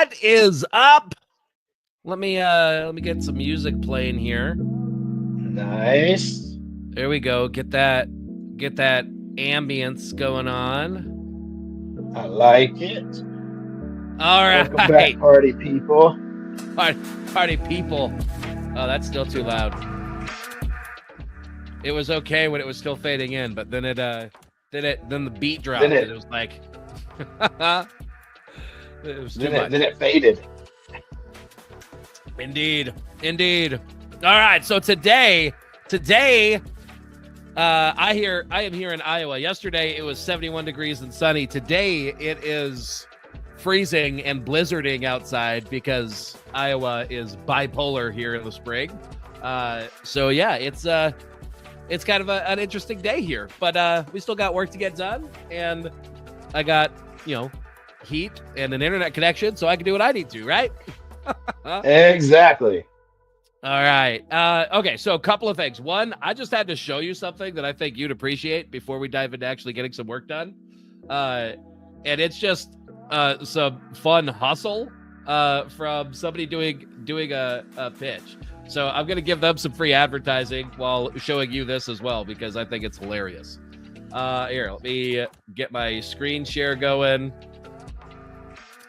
What is up? Let me get some music playing here. Nice. There we go. Get that ambience going on. I like it. All right. Welcome back, party people. Party people. Oh, that's still too loud. It was okay when it was still fading in, but then then the beat dropped and it was like it was too much. Then it faded. Indeed. All right, so today I am here in Iowa. Yesterday it was 71 degrees and sunny. Today it is freezing and blizzarding outside because Iowa is bipolar here in the spring. So yeah, it's kind of an interesting day here, but we still got work to get done, and I got, heat and an internet connection, so I can do what I need to, right? Exactly. All right. Okay, so a couple of things. One, I just had to show you something that I think you'd appreciate before we dive into actually getting some work done. And it's just some fun hustle from somebody doing a pitch. So I'm going to give them some free advertising while showing you this as well, because I think it's hilarious. Here, let me get my screen share going.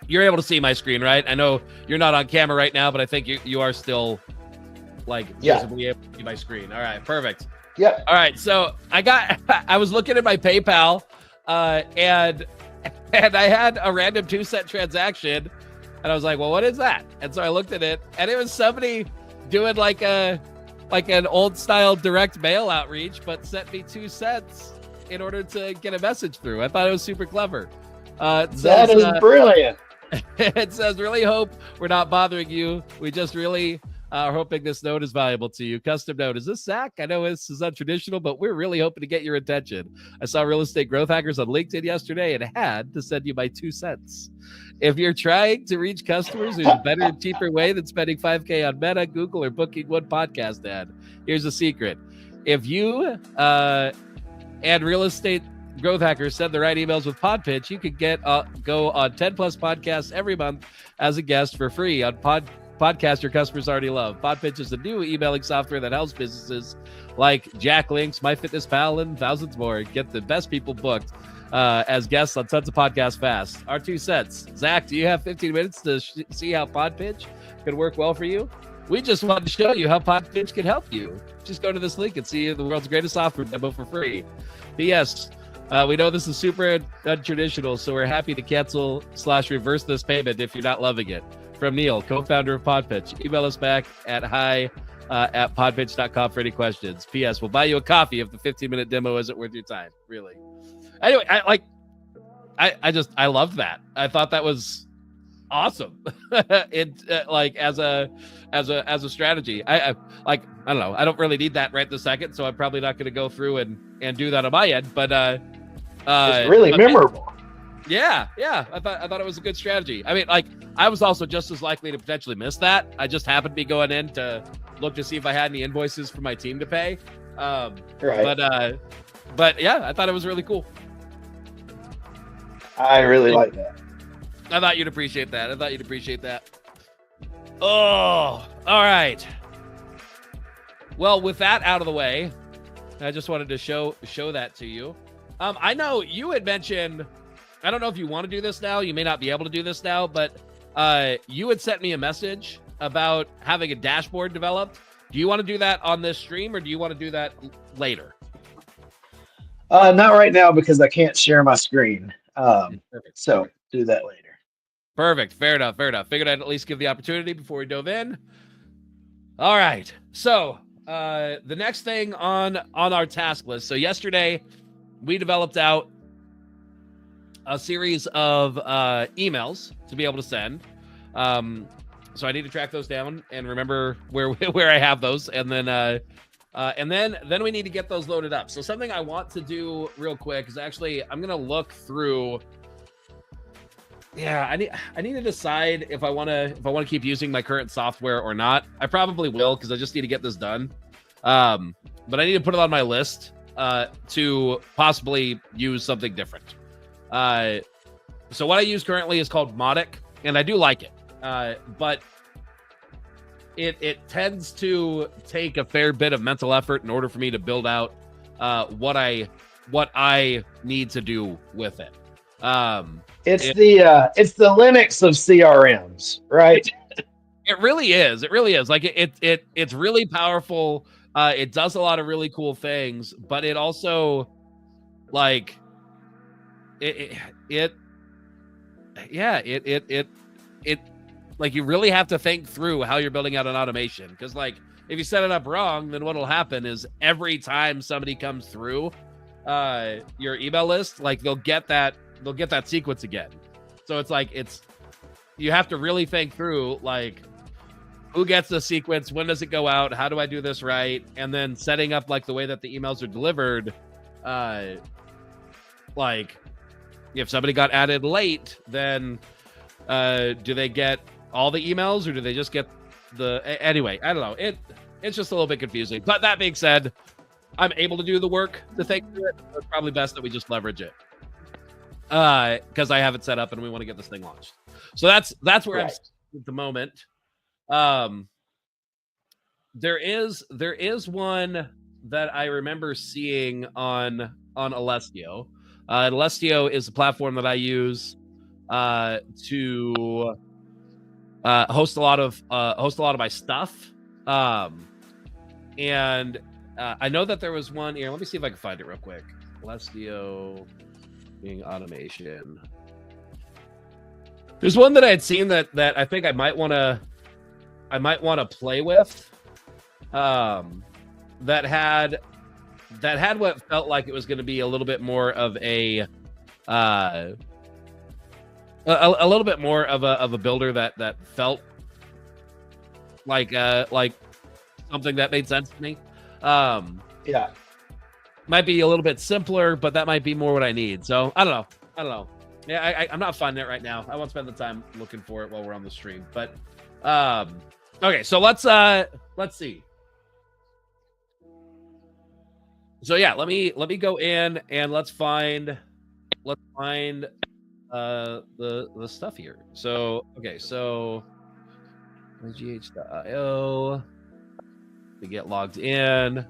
You're able to see my screen, right? I know you're not on camera right now, but I think you are still visibly able to see my screen. All right, perfect. Yeah. All right, so I was looking at my PayPal, and I had a random 2-cent transaction, and I was like, well, what is that? And so I looked at it, and it was somebody doing like an old style direct mail outreach, but sent me 2 cents in order to get a message through. I thought it was super clever. That is brilliant. It says, really hope we're not bothering you. We just really are hoping this note is valuable to you. Custom note. Is this Zach? I know this is untraditional, but we're really hoping to get your attention. I saw Real Estate Growth Hackers on LinkedIn yesterday and had to send you my 2 cents. If you're trying to reach customers, there's a better and cheaper way than spending $5,000 on Meta, Google, or booking one podcast ad. Here's a secret. If you and Real Estate Growth Hackers send the right emails with PodPitch, you could go on 10 plus podcasts every month as a guest for free on podcast your customers already love. PodPitch is a new emailing software that helps businesses like Jack Links, MyFitnessPal, and thousands more get the best people booked as guests on tons of podcasts fast. Our 2 cents. Zach, do you have 15 minutes to see how PodPitch could work well for you? We just wanted to show you how PodPitch can help you. Just go to this link and see the world's greatest software demo for free. P.S. We know this is super untraditional, so we're happy to cancel/reverse this payment if you're not loving it. From Neil, co-founder of PodPitch. Email us back at hi@podpitch.com for any questions. P.S. We'll buy you a coffee if the 15-minute demo isn't worth your time. Really. Anyway, I loved that. I thought that was awesome. As a strategy. I don't know. I don't really need that right this second, so I'm probably not going to go through and do that on my end. But it's really memorable. Yeah. I thought it was a good strategy. I mean, I was also just as likely to potentially miss that. I just happened to be going in to look to see if I had any invoices for my team to pay. Right. But yeah, I thought it was really cool. I really like that. I thought you'd appreciate that. Oh, all right. Well, with that out of the way, I just wanted to show that to you. I know you had mentioned, I don't know if you want to do this now. You may not be able to do this now, but you had sent me a message about having a dashboard developed. Do you want to do that on this stream, or do you want to do that later? Not right now because I can't share my screen. So do that later. Perfect. Fair enough. Figured I'd at least give the opportunity before we dove in. All right. So the next thing on our task list. So yesterday we developed out a series of emails to be able to send. So I need to track those down and remember where I have those, and then we need to get those loaded up. So something I want to do real quick is actually I'm gonna look through. Yeah, I need to decide if I want to keep using my current software or not. I probably will, because I just need to get this done. But I need to put it on my list to possibly use something different. So what I use currently is called Modic, and I do like it. But it tends to take a fair bit of mental effort in order for me to build out what I need to do with it. It's the Linux of CRMs, right? It really is. It really is. Like it's really powerful. It does a lot of really cool things, but it also like it like you really have to think through how you're building out an automation, because like if you set it up wrong, then what'll happen is every time somebody comes through your email list, like they'll get that sequence again. So it's like you have to really think through like who gets the sequence, when does it go out, how do I do this right, and then setting up like the way that the emails are delivered. Like if somebody got added late, then do they get all the emails or do they just get anyway, I don't know. It's just a little bit confusing. But that being said, I'm able to do the work to think through it. It's probably best that we just leverage it. Because I have it set up and we want to get this thing launched. So that's where I'm at the moment. There is one that I remember seeing on Alessio. Alessio is a platform that I use to host a lot of my stuff. And I know that there was one here. Let me see if I can find it real quick. Alessio being automation. There's one that I had seen that I think I might want to play with. That had what felt like it was going to be a little bit more of a little bit more of a builder that felt like something that made sense to me. Yeah, might be a little bit simpler, but that might be more what I need. So I don't know. Yeah, I'm not finding it right now. I won't spend the time looking for it while we're on the stream. But okay, so let's see. So yeah, let me go in and let's find the stuff here. So okay, so gh.io, we get logged in.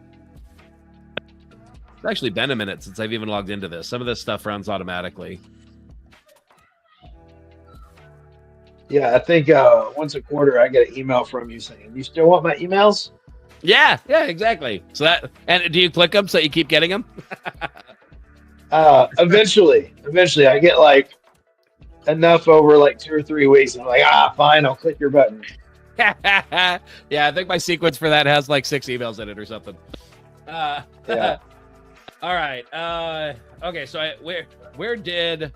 It's actually been a minute since I've even logged into this. Some of this stuff runs automatically. Yeah, I think once a quarter I get an email from you saying, "You still want my emails?" Yeah, exactly. So that, and do you click them so you keep getting them? Eventually I get like enough over like 2 or 3 weeks. And I'm like, fine, I'll click your button. Yeah, I think my sequence for that has like 6 emails in it or something. Yeah. All right. Okay. So where did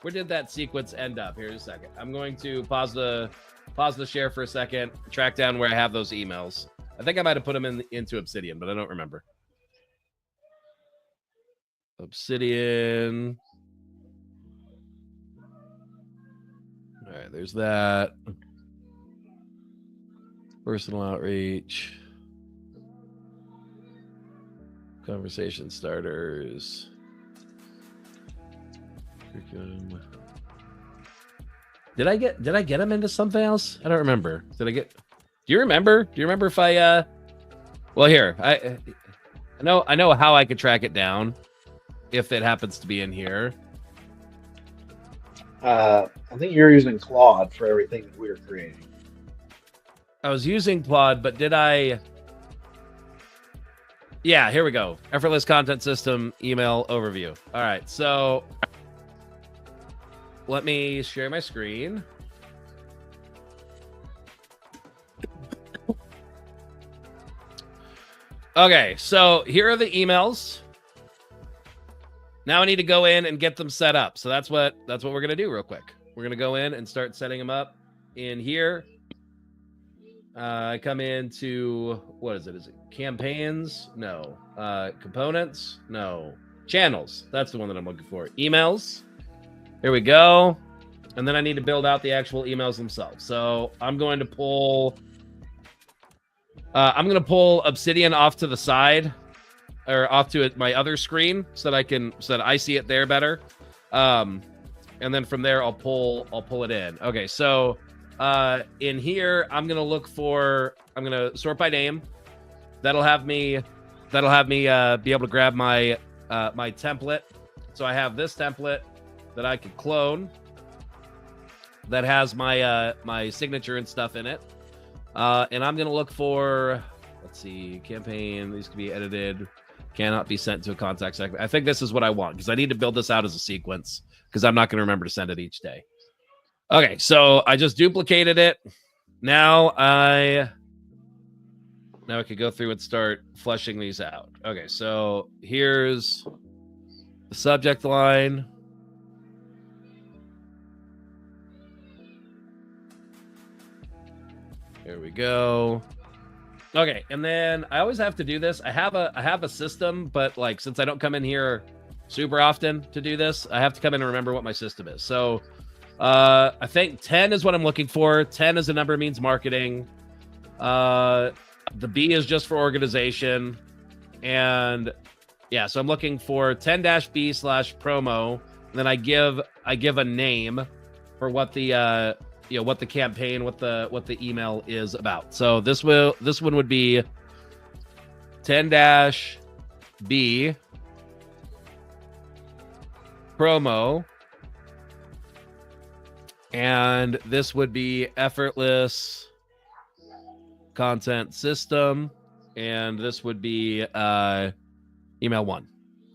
that sequence end up? Here's a second. I'm going to pause the share for a second, track down where I have those emails. I think I might have put them into Obsidian, but I don't remember. Obsidian. All right, there's that. Personal outreach. Conversation starters. Curriculum. Did I get them into something else? I don't remember. Do you remember? Do you remember if I well, here. I know how I could track it down if it happens to be in here. I think you're using Claude for everything that we were creating. I was using Claude, but did I? Yeah, here we go. Effortless content system email overview. All right, so let me share my screen. Okay, so here are the emails. Now I need to go in and get them set up. So that's what we're gonna do real quick. We're gonna go in and start setting them up in here. I come into, what is it? Is it campaigns? No. Components? No. Channels. That's the one that I'm looking for. Emails. Here we go. And then I need to build out the actual emails themselves. So I'm going to pull Obsidian off to the side, or off to my other screen so that I see it there better. And then from there I'll pull it in. Okay, so In here, I'm going to sort by name. That'll have me be able to grab my my template. So I have this template that I could clone that has my my signature and stuff in it. And I'm going to look for, let's see, campaign. These can be edited, cannot be sent to a contact segment. I think this is what I want because I need to build this out as a sequence because I'm not going to remember to send it each day. Okay, so I just duplicated it. Now I could go through and start fleshing these out. Okay, so here's the subject line. There we go. Okay, and then I always have to do this. I have a system, but like since I don't come in here super often to do this, I have to come in and remember what my system is. So I think 10 is what I'm looking for. 10 as a number means marketing. The B is just for organization. And yeah, so I'm looking for 10-B/promo. And then I give a name for what the what the campaign, what the email is about. So this one would be 10-B promo. And this would be effortless content system. And this would be email 1.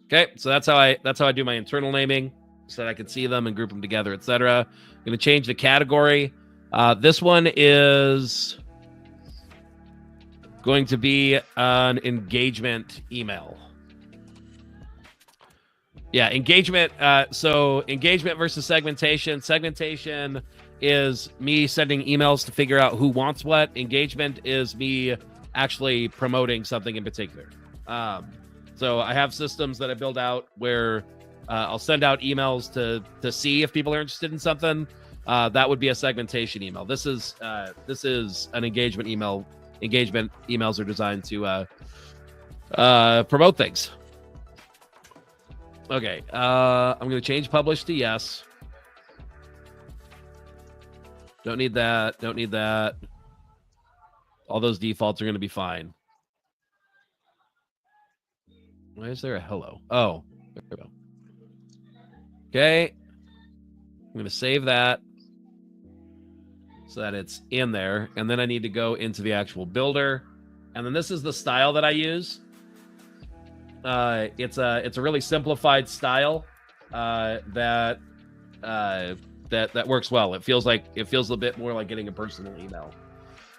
Okay, so that's how I do my internal naming so that I can see them and group them together, etc. I'm going to change the category. This one is going to be an engagement email. Yeah, engagement. So engagement versus segmentation. Segmentation is me sending emails to figure out who wants what. Engagement is me actually promoting something in particular. So I have systems that I build out where I'll send out emails to see if people are interested in something. That would be a segmentation email. This is an engagement email. Engagement emails are designed to promote things. Okay, I'm going to change publish to yes. Don't need that. Don't need that. All those defaults are going to be fine. Why is there a hello? Oh, there we go. Okay. I'm going to save that so that it's in there. And then I need to go into the actual builder. And then this is the style that I use. It's a really simplified style that works well. It feels a little bit more like getting a personal email.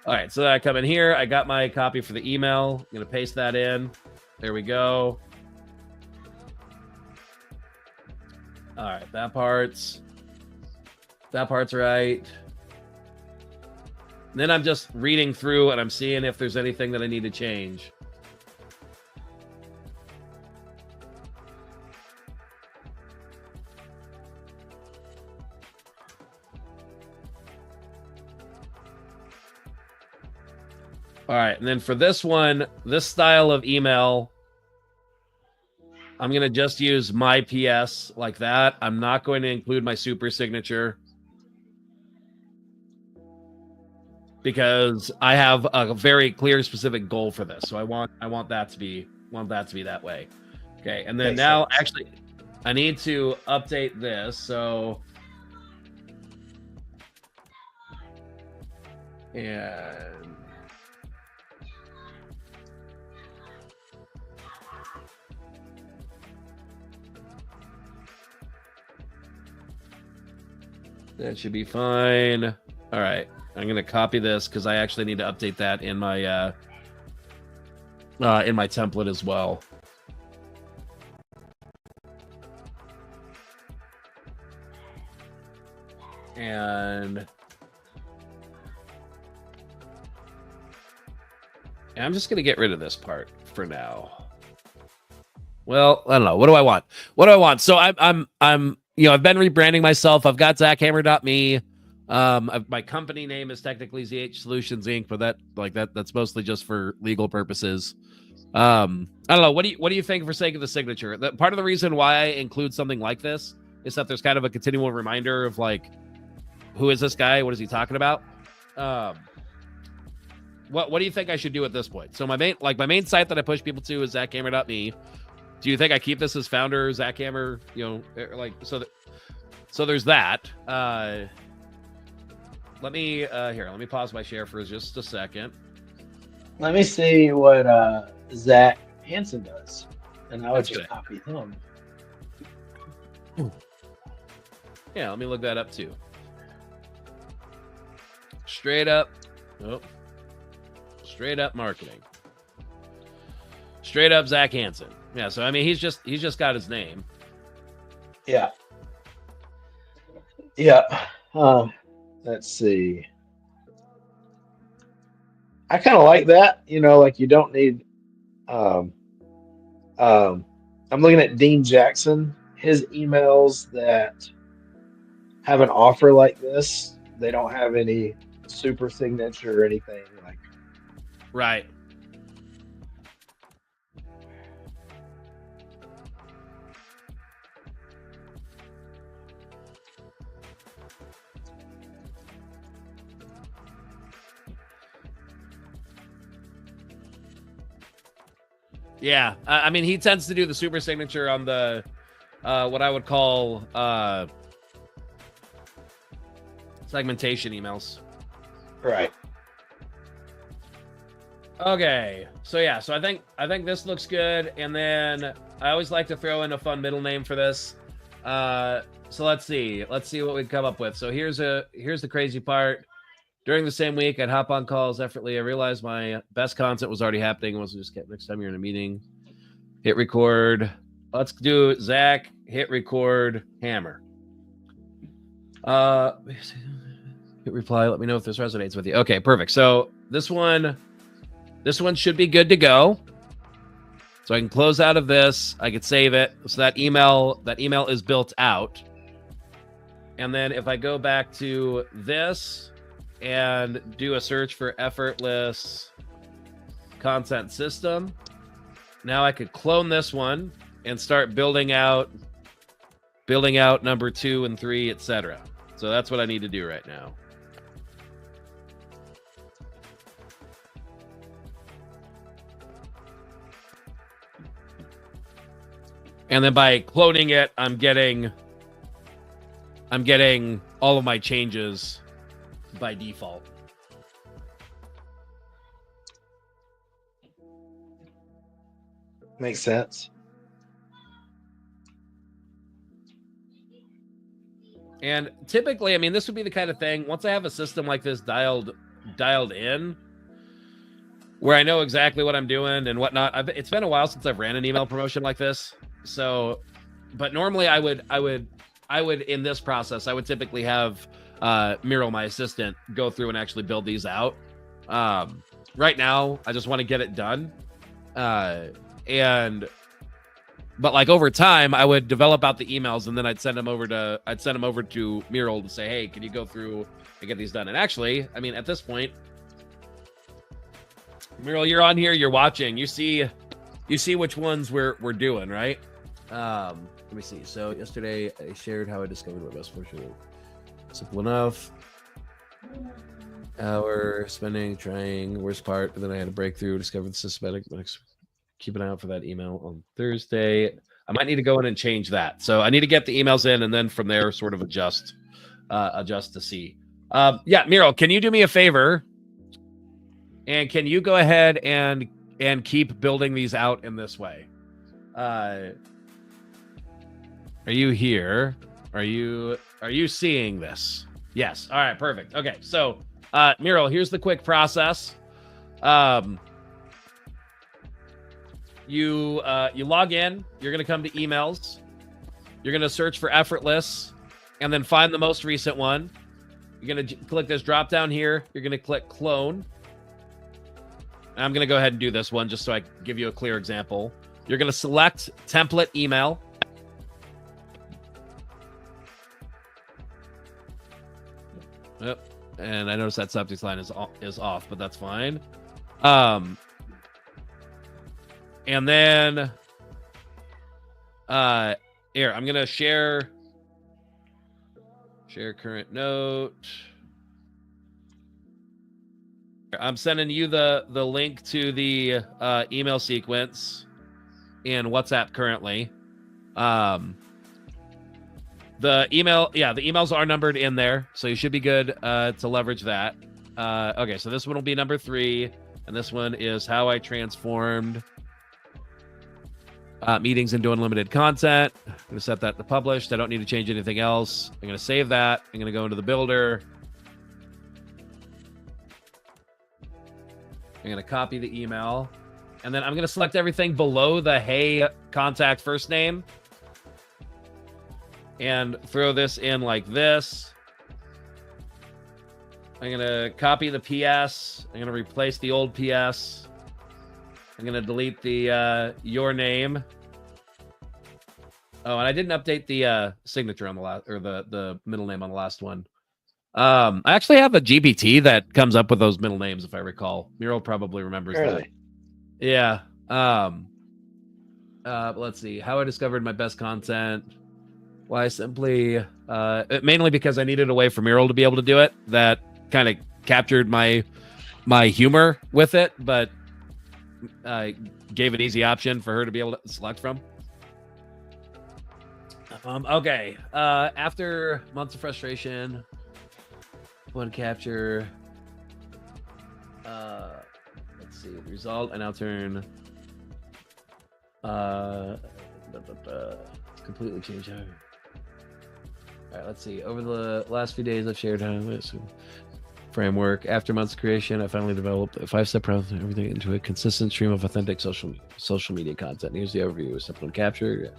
All right, so I come in here. I got my copy for the email. I'm going to paste that in. There we go. All right, that part's right. And then I'm just reading through and I'm seeing if there's anything that I need to change. All right, and then for this one, this style of email, I'm going to just use my PS like that. I'm not going to include my super signature because I have a very clear, specific goal for this. So I want that to be that way. Okay, and then now actually, I need to update this. So and that should be fine. All right. I'm going to copy this because I actually need to update that in my template as well. And I'm just going to get rid of this part for now. Well, I don't know. What do I want? So I'm I've been rebranding myself. I've got ZachHammer.me. My company name is technically ZH Solutions Inc., but that's mostly just for legal purposes. I don't know. What do you think for sake of the signature? Part of the reason why I include something like this is that there's kind of a continual reminder of like, who is this guy? What is he talking about? What do you think I should do at this point? So my main site that I push people to is zachhammer.me. Do you think I keep this as founder Zach Hammer? So there's that. Let me pause my share for just a second. Let me see what Zach Hansen does, and I would just copy him. Yeah, let me look that up too. Straight up marketing. Straight up Zach Hansen. Yeah, so I mean he's just got his name. Yeah. Let's see. I kind of like that. Like you don't need. I'm looking at Dean Jackson. His emails that have an offer like this, they don't have any super signature or anything like. Right. Yeah, I mean, he tends to do the super signature on the what I would call segmentation emails. Right. Okay, so yeah, so I think this looks good, and then I always like to throw in a fun middle name for this. So let's see what we come up with. So here's the crazy part. During the same week, I'd hop on calls effortlessly. I realized my best content was already happening. It wasn't just next time you're in a meeting. Hit record. Let's do Zach. Hit record. Hammer. Hit reply. Let me know if this resonates with you. Okay, perfect. So this one should be good to go. So I can close out of this. I could save it. So that email is built out. And then if I go back to this and do a search for effortless content system, now I could clone this one and start building out number 2 and 3, etc. So that's what I need to do right now. And then by cloning it, I'm getting all of my changes by default. Makes sense. And typically, I mean, this would be the kind of thing, once I have a system like this dialed in, where I know exactly what I'm doing and whatnot. It's been a while since I've ran an email promotion like this. So, but normally I would in this process, I would typically have Miro, my assistant, go through and actually build these out. Right now, I just want to get it done. But like over time, I would develop out the emails and then I'd send them over to Miro to say, hey, can you go through and get these done? And actually, I mean, at this point, Miro, you're on here, you're watching, you see which ones we're doing, right? Let me see. So yesterday I shared how I discovered my best portion. Simple enough. Hour spending, trying, worst part, but then I had a breakthrough, discovered the systematic. Keep an eye out for that email on Thursday. I might need to go in and change that. So I need to get the emails in and then from there sort of adjust to see. Yeah, Miro, can you do me a favor? And can you go ahead and keep building these out in this way? Are you here? Are you seeing this? Yes. All right, perfect. Okay. So, Miro, here's the quick process. You log in, you're going to come to emails. You're going to search for effortless and then find the most recent one. You're going to click this drop down here. You're going to click clone. I'm going to go ahead and do this one just so I can give you a clear example. You're going to select template email. Yep. And I noticed that subject line is off, but that's fine. And then here, I'm going to share current note. I'm sending you the link to the email sequence in WhatsApp currently. The emails are numbered in there, so you should be good to leverage that. Okay, so this one will be number 3, and this one is how I transformed meetings into unlimited content. I'm going to set that to published. I don't need to change anything else. I'm going to save that. I'm going to go into the builder. I'm going to copy the email, and then I'm going to select everything below the hey contact first name and throw this in like this. I'm going to copy the PS. I'm going to replace the old PS. I'm going to delete the your name. Oh, and I didn't update the signature on the last, or the middle name on the last one. I actually have a GPT that comes up with those middle names, if I recall. Muriel probably remembers that. Yeah. Let's see. How I discovered my best content. Why simply mainly because I needed a way for Muriel to be able to do it that kind of captured my humor with it, but gave an easy option for her to be able to select from. Okay. After months of frustration, want to capture. Let's see the result. I now turn. Completely changed. All right. Let's see. Over the last few days, I've shared how this framework. After months of creation, I finally developed a 5-step process, everything into a consistent stream of authentic social media content. Here's the overview. Simple to capture.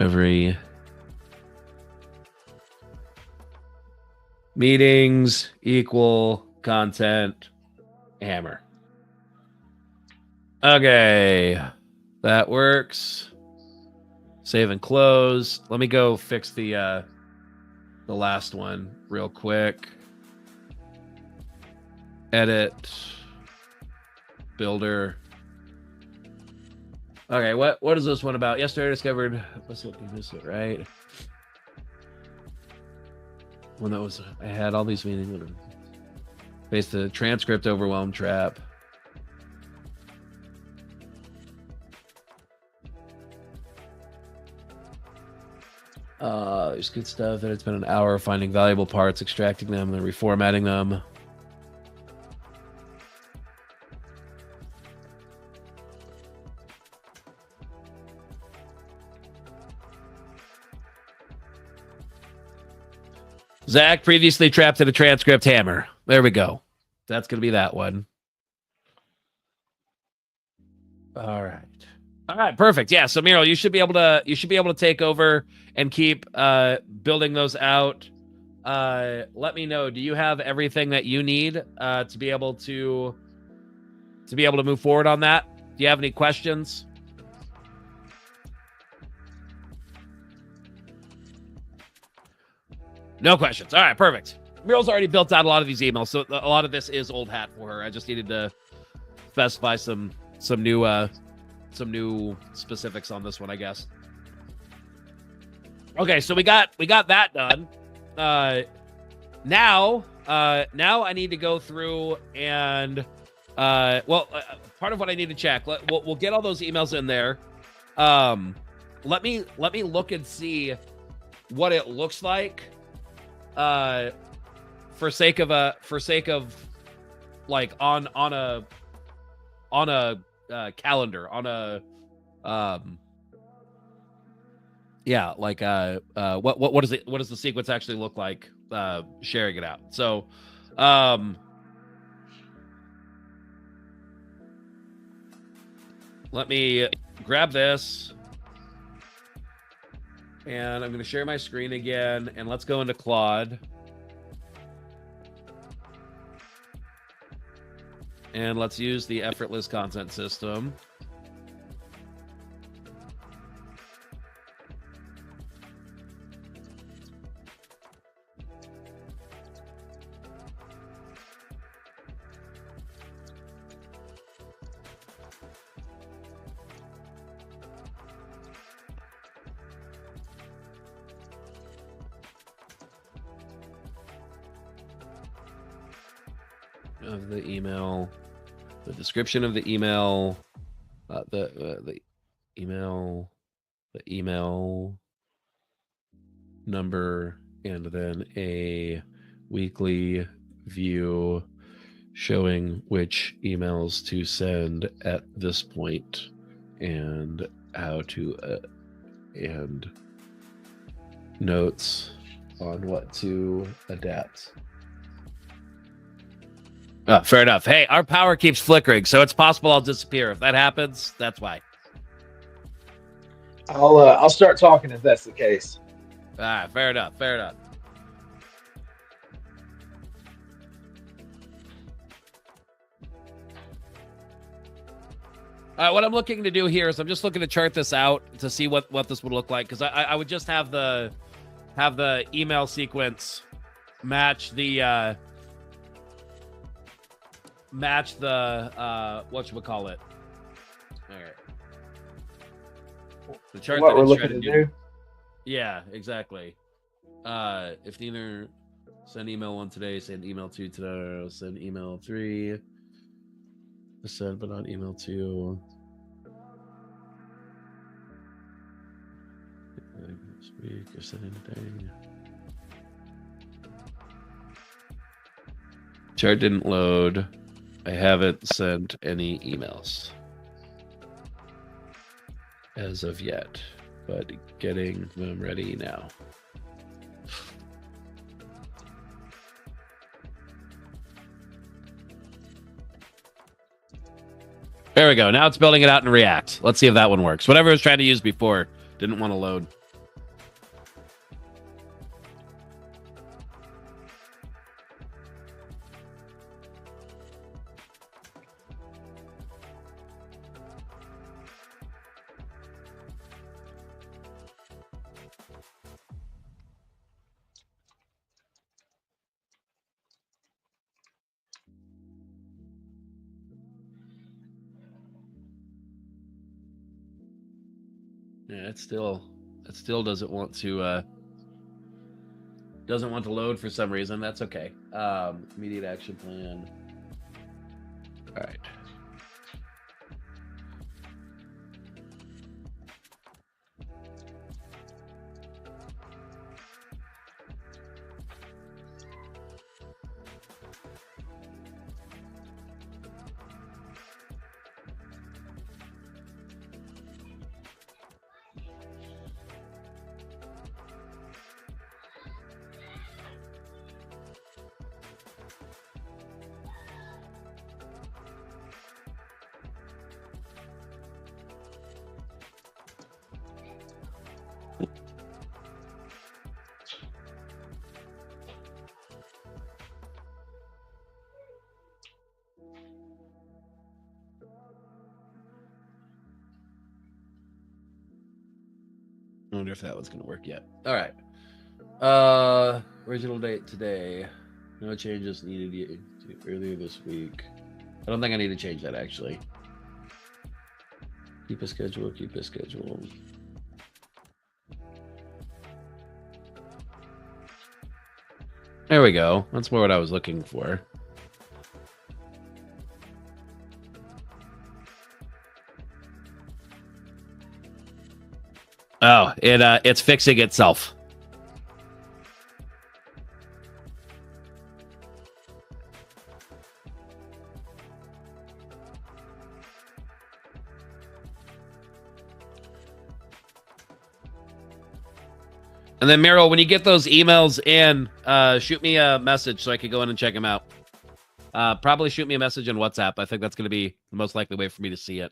Every meetings equal content hammer. Okay, that works. Save and close. Let me go fix the last one real quick. Edit. Builder. Okay, what is this one about? Yesterday I discovered what's it, right? When that was, I had all these meetings. Faced the transcript overwhelm trap. There's good stuff, and it's been an hour finding valuable parts, extracting them, and then reformatting them. Zach, previously trapped in a transcript hammer. There we go. That's going to be that one. All right. All right, perfect. Yeah, so Muriel, you should be able to take over and keep building those out. Let me know. Do you have everything that you need to be able to move forward on that? Do you have any questions? No questions. All right, perfect. Muriel's already built out a lot of these emails, so a lot of this is old hat for her. I just needed to specify some new specifics on this one, I guess. Okay, so we got that done. Now I need to go through and part of what I need to check. We'll get all those emails in there. Let me look and see what it looks like. For sake of like on a calendar, on a what does the sequence actually look like, sharing it out. So let me grab this, and I'm going to share my screen again, and let's go into Claude. And let's use the effortless content system. of the email, the description of the email, the email, the email number, and then a weekly view showing which emails to send at this point and how to and notes on what to adapt. Fair enough. Hey, our power keeps flickering, so it's possible I'll disappear. If that happens, that's why. I'll start talking if that's the case. Fair enough. Fair enough. What I'm looking to do here is I'm just looking to chart this out to see what this would look like, because I would just have the email sequence match the whatchamacallit. All right. The chart What that we're it's looking trying to do. Yeah, exactly. If neither, send email 1 today, send email 2 tomorrow, send email 3. Send but not email 2. This week or sending today. Chart didn't load. I haven't sent any emails as of yet, but getting them ready now. There we go. Now it's building it out in React. Let's see if that one works. Whatever I was trying to use before didn't want to load. Yeah, it still doesn't want to load for some reason. That's okay. Immediate action plan. All right. I wonder if that was going to work yet. All right. Original date today. No changes needed earlier this week. I don't think I need to change that, actually. Keep a schedule. Keep a schedule. There we go. That's more what I was looking for. Oh, it's fixing itself. And then, Meryl, when you get those emails in, shoot me a message so I can go in and check them out. Probably shoot me a message on WhatsApp. I think that's going to be the most likely way for me to see it.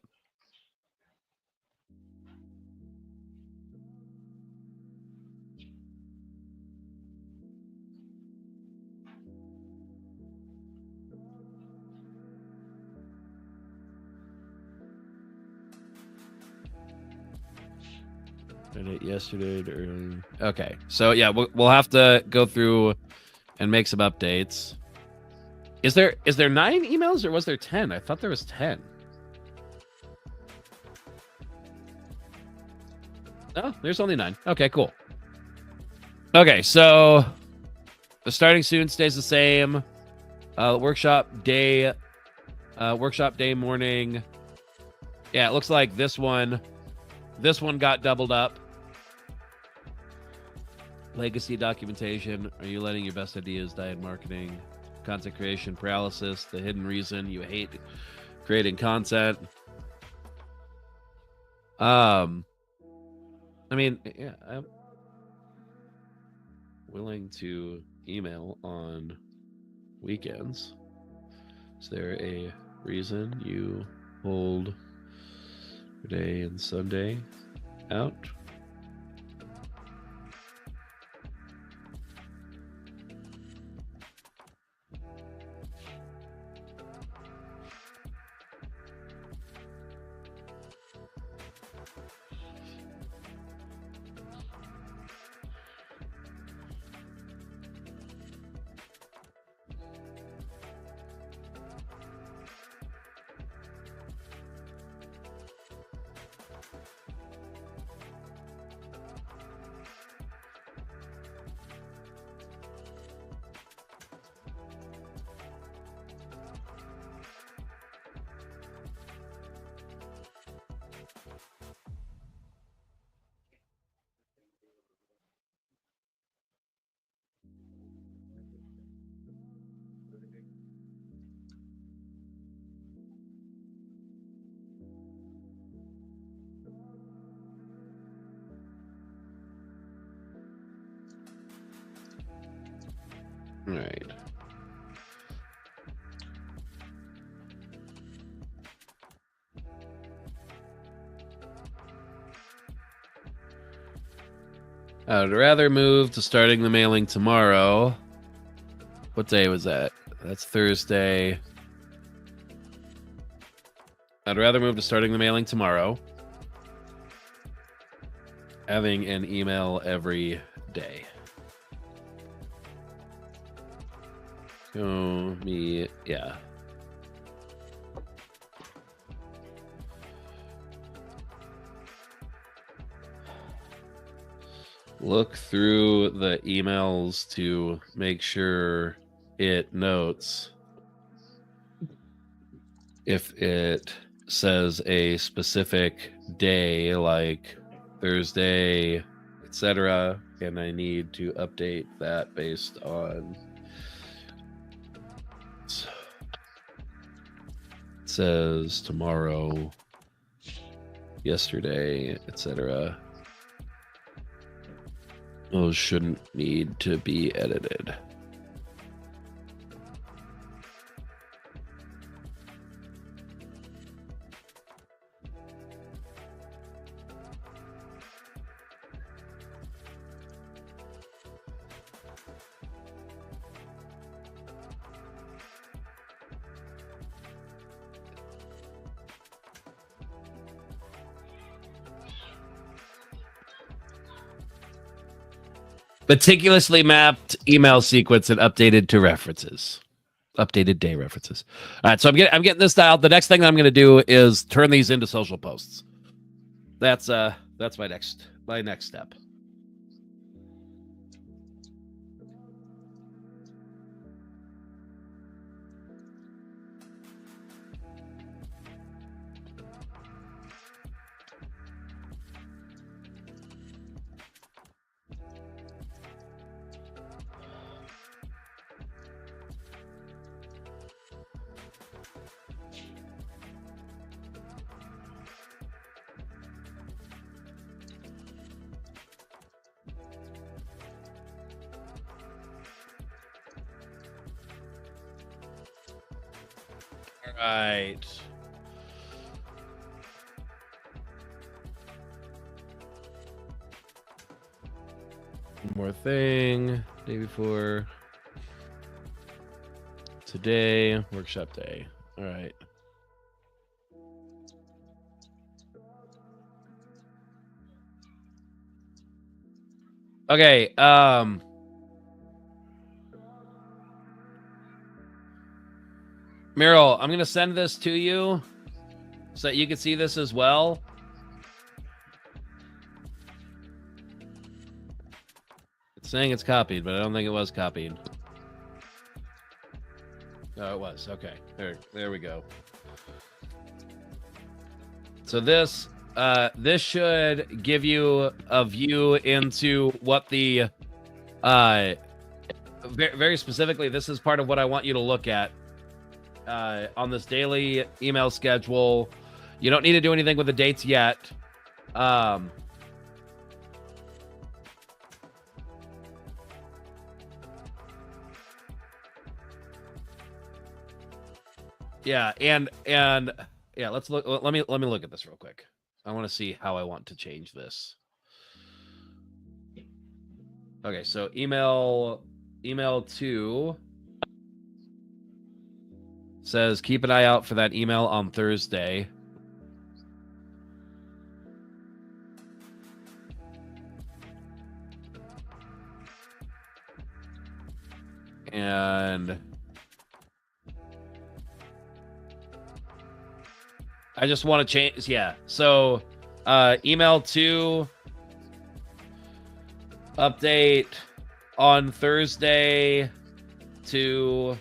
Yesterday to early. Okay, so yeah, we'll have to go through and make some updates. Is there 9 emails or was there 10? I thought there was 10. Oh, there's only 9. Okay, cool. Okay, so the starting student stays the same. Workshop day morning. Yeah, it looks like this one got doubled up. Legacy documentation. Are you letting your best ideas die in marketing? Content creation paralysis. The hidden reason you hate creating content. I mean, yeah, I'm willing to email on weekends. Is there a reason you hold Friday and Sunday out? All right. I would rather move to starting the mailing tomorrow. What day was that? That's Thursday. I'd rather move to starting the mailing tomorrow. Having an email every day. Show me, yeah. Look through the emails to make sure it notes if it says a specific day like Thursday, etc., and I need to update that based on it says tomorrow, yesterday, etc. Those shouldn't need to be edited. Meticulously mapped email sequence and updated to references. Updated day references. All right, so I'm getting this dialed. The next thing that I'm going to do is turn these into social posts. That's my next step. All right. One more thing. Day before today, workshop day. All right. Okay, Meryl, I'm going to send this to you so that you can see this as well. It's saying it's copied, but I don't think it was copied. Oh, it was. Okay. There we go. So this should give you a view into what the very specifically, this is part of what I want you to look at on this daily email schedule. You don't need to do anything with the dates yet. Yeah, and yeah, let's look. Let me look at this real quick. I want to see how I want to change this. Okay, so email 2 says keep an eye out for that email on Thursday. And I just want to change. Yeah. So email 2 update on Thursday to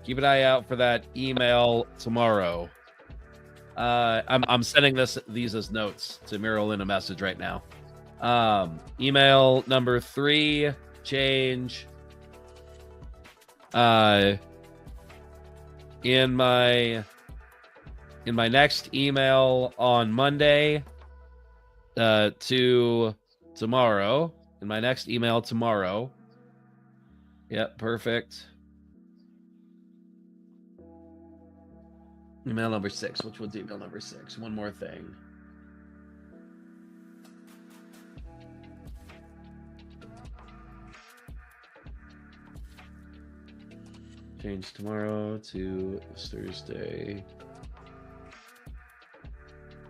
keep an eye out for that email tomorrow. I'm sending these as notes to Muriel in a message right now. Email number 3 change. In my next email on Monday to tomorrow. In my next email tomorrow. Yep, perfect. Email number 6. Which one's email number 6? One more thing. Change tomorrow to Thursday.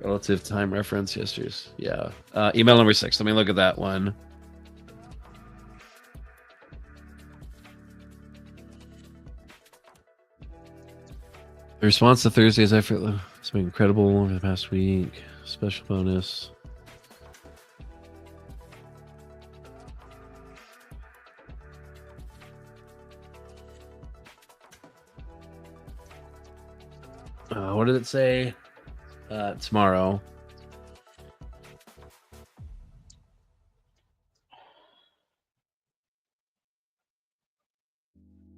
Relative time reference, yesterday's. Yeah. Email number 6. Let me look at that one. The response to Thursday's effort has been incredible over the past week. Special bonus. What did it say? Tomorrow.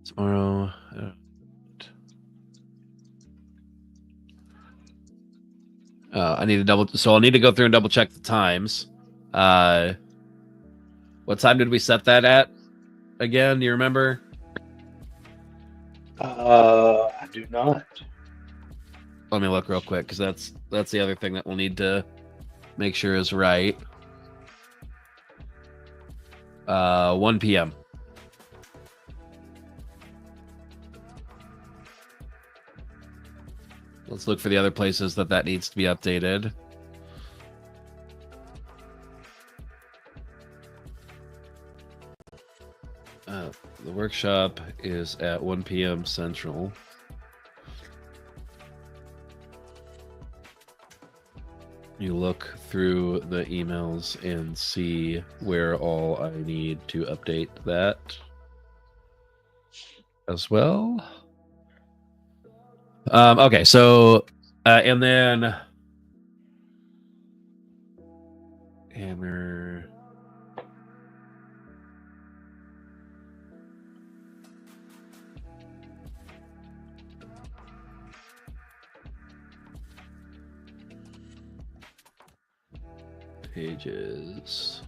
Tomorrow. I need to I'll need to go through and double check the times. What time did we set that at? Again, do you remember? I do not. Let me look real quick because that's the other thing that we'll need to make sure is right. 1 p.m. Let's look for the other places that needs to be updated. The workshop is at 1 p.m. Central. You look through the emails and see where all I need to update that as well. Okay, so and then Hammer. Pages.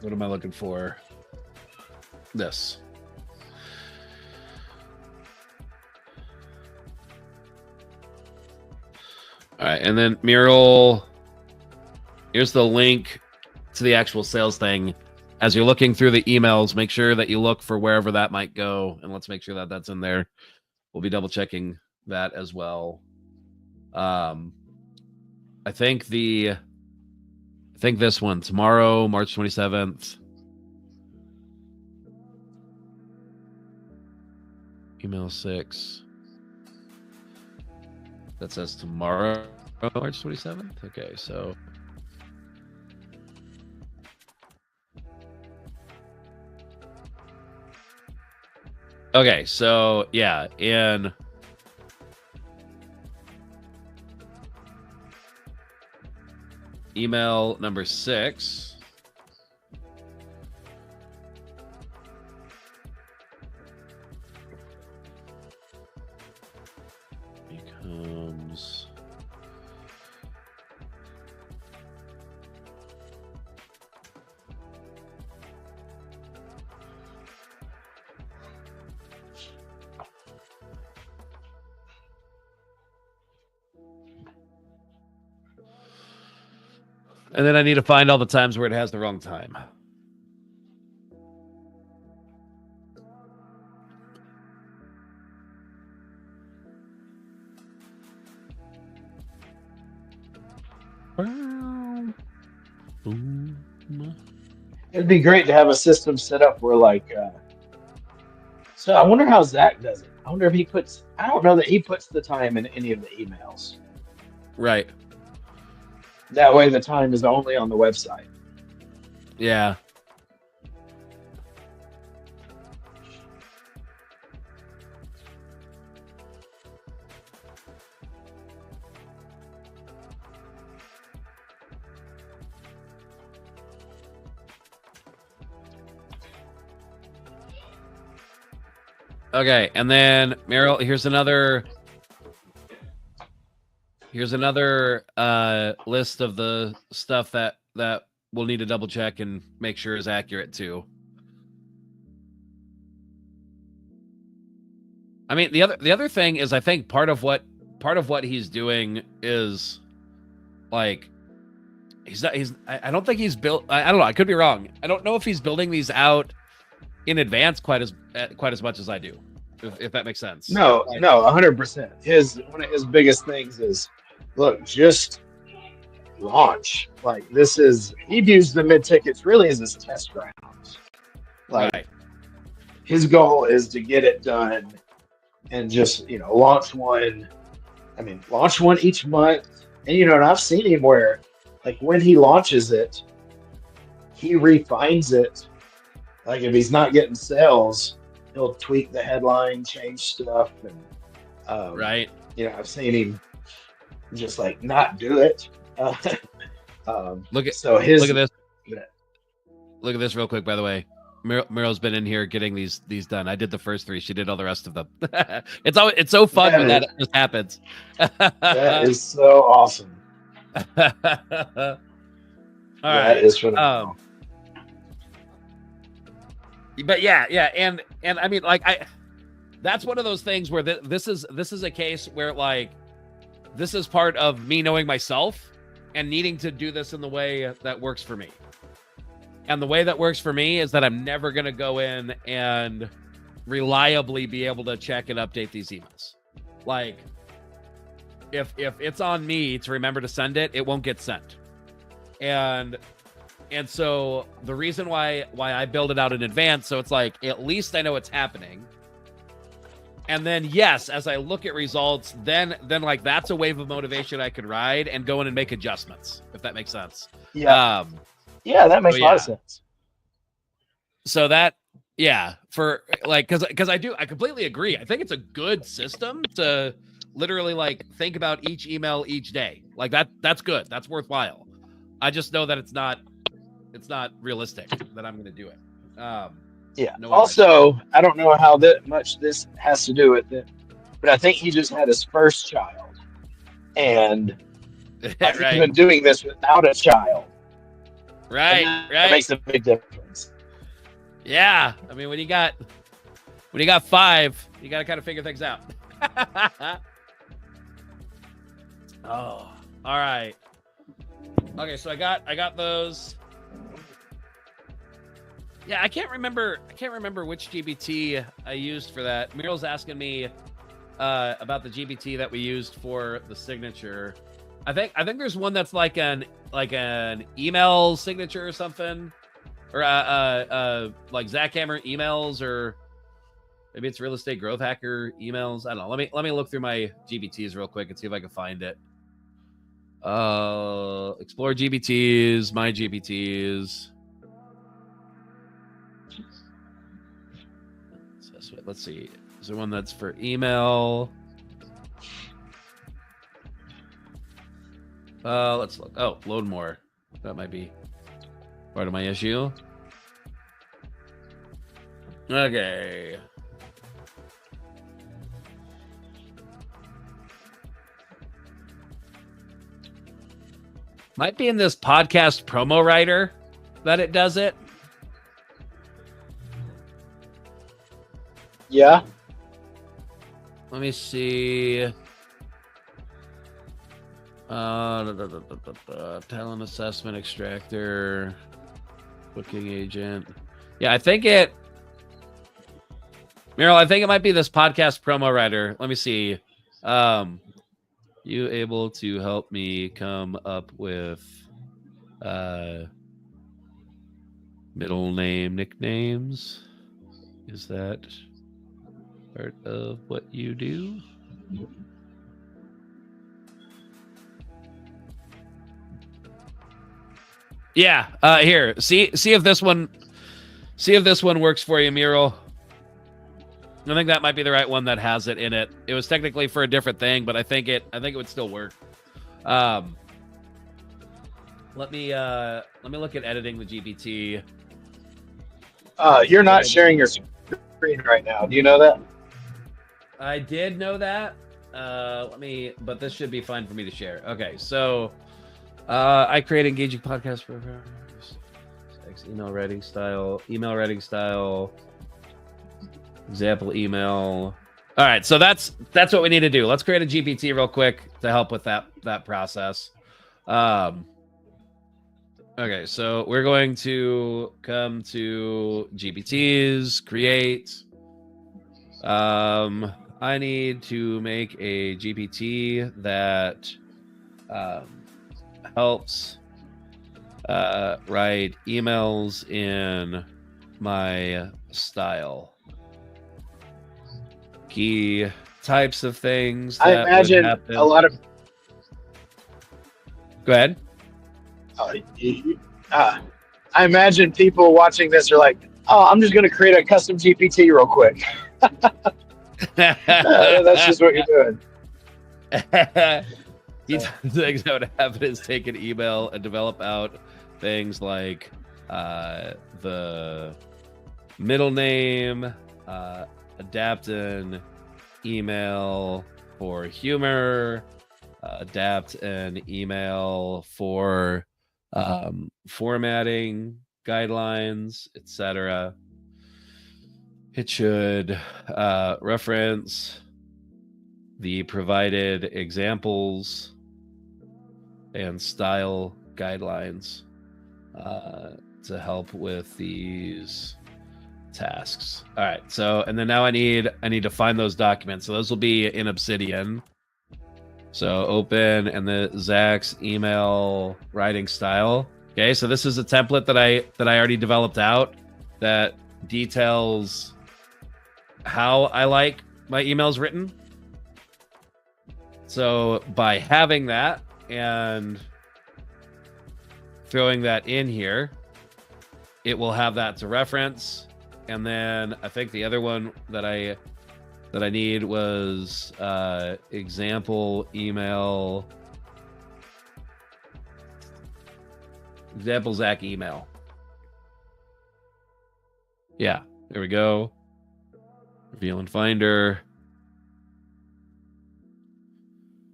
What am I looking for? This. All right, and then Muriel, here's the link to the actual sales thing. As you're looking through the emails, make sure that you look for wherever that might go, and let's make sure that that's in there. We'll be double checking that as well. I think this one tomorrow, March 27th. email 6. That says tomorrow, March 27th. Okay, so yeah, in email number 6, becomes and then I need to find all the times where it has the wrong time. It'd be great to have a system set up where, like, so I wonder how Zach does it. I wonder if he puts, I don't know that he puts the time in any of the emails. Right. That way the time is only on the website. Yeah. Okay, and then Meryl, here's another list of the stuff that we'll need to double check and make sure is accurate too. I mean, the other thing is, I think part of what he's doing is, like, I don't think he's built, I don't know, I could be wrong. I don't know if he's building these out in advance quite as much as I do, if that makes sense. No, 100%. One of his biggest things is, look, just launch. Like, he views the MidTickets really as his test grounds. Like, right. His goal is to get it done and just, launch one. I mean, launch one each month. And, and I've seen him where, like, when he launches it, he refines it. Like, if he's not getting sales, he'll tweak the headline, change stuff. And, right. I've seen him just, like, not do it. Look at this. Look at this real quick, by the way. Meryl's been in here getting these done. I did the first 3. She did all the rest of them. It's so fun when that just happens. That is so awesome. All right. Is phenomenal. But yeah, and I mean, like, that's one of those things where this is a case where, like, this is part of me knowing myself and needing to do this in the way that works for me. And the way that works for me is that I'm never going to go in and reliably be able to check and update these emails. Like, if it's on me to remember to send it, it won't get sent. And so the reason why I build it out in advance, so it's like, at least I know it's happening. And then, yes, as I look at results, then like, that's a wave of motivation I could ride and go in and make adjustments, if that makes sense. Yeah. Yeah, that makes a lot of sense. So that, yeah, for, like, because I completely agree. I think it's a good system to literally, like, think about each email each day. Like, that's good. That's worthwhile. I just know that it's not realistic that I'm going to do it. Yeah. Also, I don't know how much this has to do with it, but I think he just had his first child, and I think he's been doing this without a child. Right. That makes a big difference. Yeah. I mean, when you got 5, you got to kind of figure things out. Oh, all right. Okay, so I got those. Yeah, I can't remember which GBT I used for that. Muriel's asking me about the GBT that we used for the signature. I think there's one that's like an email signature or something, or like Zach Hammer emails, or Maybe it's real estate growth hacker emails. I don't know. Let me look through my GBTs real quick and see if I can find it. Explore GBTs, my GBTs. Let's see. Is there one that's for email? Let's look. Oh, load more. That might be part of my issue. Okay. Might be in this podcast promo writer that it does it. Yeah. Let me see. Talent assessment extractor, booking agent. Yeah, I think it. Meryl, I think it might be this podcast promo writer. Let me see. You able to help me come up with middle name nicknames? Is that part of what you do? Yeah, here. See if this one works for you, Muriel. I think that might be the right one that has it in it. It was technically for a different thing, but I think it would still work. Let me look at editing the GPT. You're not sharing your screen right now. Do you know that? I did know that. But this should be fine for me to share. Okay, so I create engaging podcast programs, email writing style, example email. All right, so that's what we need to do. Let's create a GPT real quick to help with that process. Okay, so we're going to come to GPTs, create. I need to make a GPT that helps write emails in my style. Key types of things that I imagine a lot of. Go ahead. I imagine people watching this are like, "Oh, I'm just going to create a custom GPT real quick." That's just what you're doing. Things that would happen is take an email and develop out things like the middle name, adapt an email for humor, adapt an email for formatting guidelines, etc. It should reference the provided examples and style guidelines to help with these tasks. All right, so and then now I need to find those documents. So those will be in Obsidian. So open and the Zach's email writing style. Okay, so this is a template that I already developed out that details how I like my emails written. So by having that and throwing that in here, it will have that to reference. And then I think the other one that I need was example Zach email. Yeah, there we go. Reveal and Finder.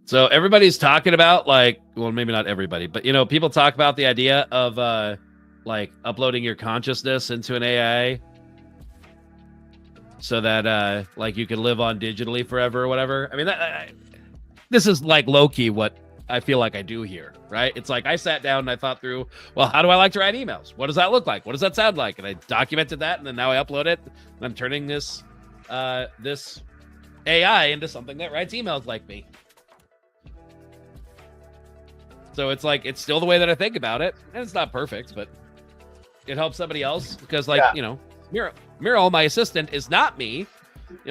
So everybody's talking about well, maybe not everybody, but people talk about the idea of uploading your consciousness into an AI so that you can live on digitally forever or whatever. I mean, this is low key what I feel like I do here, right? It's like I sat down and I thought through, well, how do I like to write emails? What does that look like? What does that sound like? And I documented that, and then now I upload it. And I'm turning this this AI into something that writes emails like me. So it's it's still the way that I think about it, and it's not perfect, but it helps somebody else because Muriel, my assistant, is not me.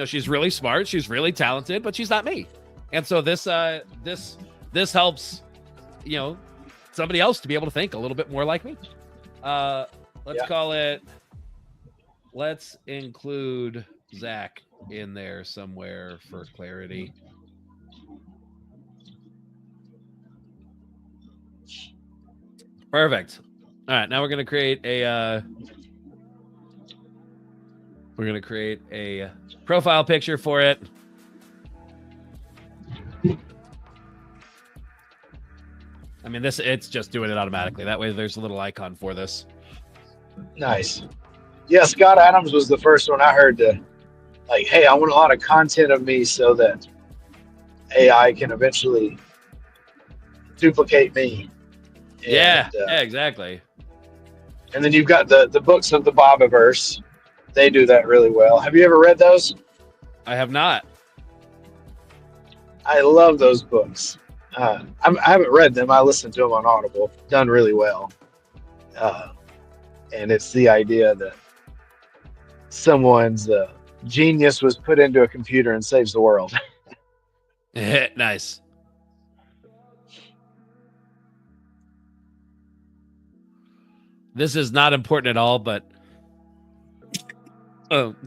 she's really smart, she's really talented, but she's not me. And so this helps, somebody else to be able to think a little bit more like me. Let's call it, let's include Zach in there somewhere for clarity. Perfect. All right, now we're going to create a profile picture for it. I mean, it's just doing it automatically. That way there's a little icon for this. Nice. Yeah, Scott Adams was the first one I heard to, like, hey, I want a lot of content of me so that AI can eventually duplicate me. And, yeah, exactly. And then you've got the books of the Bobiverse. They do that really well. Have you ever read those? I have not. I love those books. I haven't read them. I listened to them on Audible. Done really well. And it's the idea that someone's genius was put into a computer and saves the world. Nice. This is not important at all, but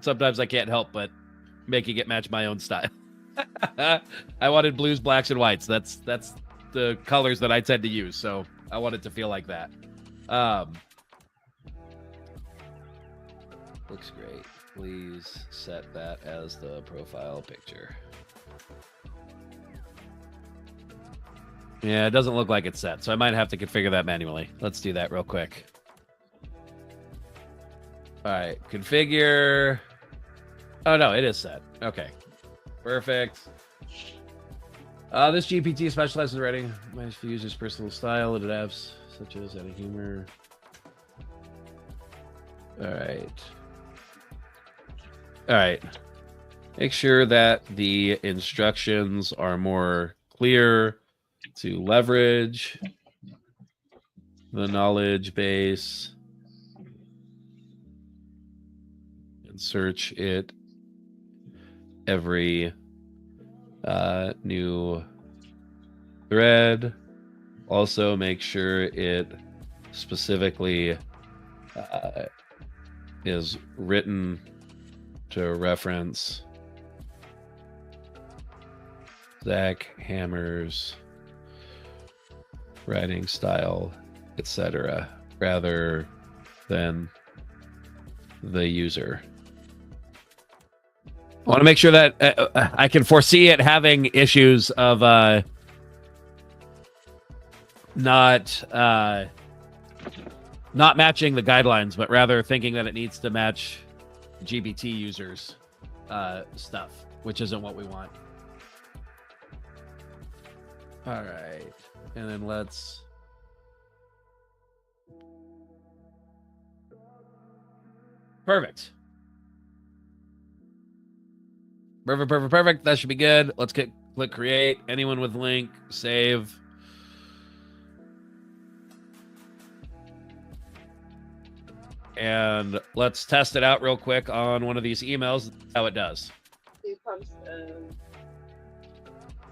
sometimes I can't help but making it match my own style. I wanted blues, blacks, and whites. That's the colors that I tend to use, so I want it to feel like that. Looks great. Please set that as the profile picture. Yeah, it doesn't look like it's set, so I might have to configure that manually. Let's do that real quick. All right, configure. Oh, no, it is set. Okay, perfect. This GPT specializes in writing for users' personal style and apps such as any humor. All right. Make sure that the instructions are more clear to leverage the knowledge base and search it every new thread. Also, make sure it specifically is written to reference Zach Hammer's writing style, etc., rather than the user. I want to make sure that I can foresee it having issues of not matching the guidelines, but rather thinking that it needs to match GBT users stuff, which isn't what we want. All right, and then let's perfect. That should be good. Let's click create. Anyone with link, save. And let's test it out real quick on one of these emails, how it does. You post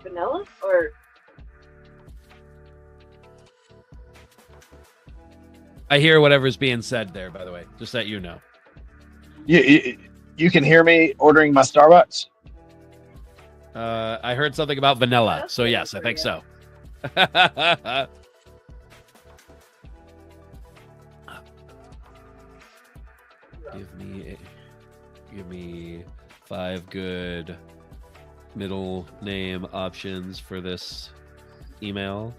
vanilla or? I hear whatever's being said there, by the way, just that you know. You can hear me ordering my Starbucks? I heard something about vanilla, so yes, I think so. Give me 5 good middle name options for this email.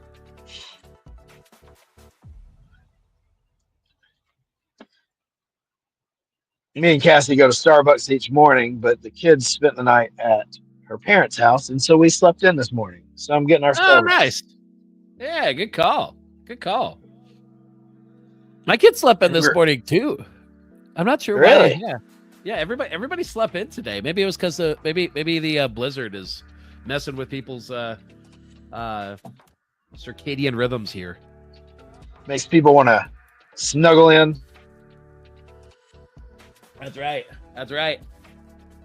Me and Cassie go to Starbucks each morning, but the kids spent the night at her parents' house, and so we slept in this morning. So I'm getting our Starbucks. Oh, nice. Yeah, good call. My kids slept in this morning too. I'm not sure really? Why. Yeah. Everybody slept in today. Maybe it was because maybe the blizzard is messing with people's circadian rhythms here. Makes people want to snuggle in. That's right.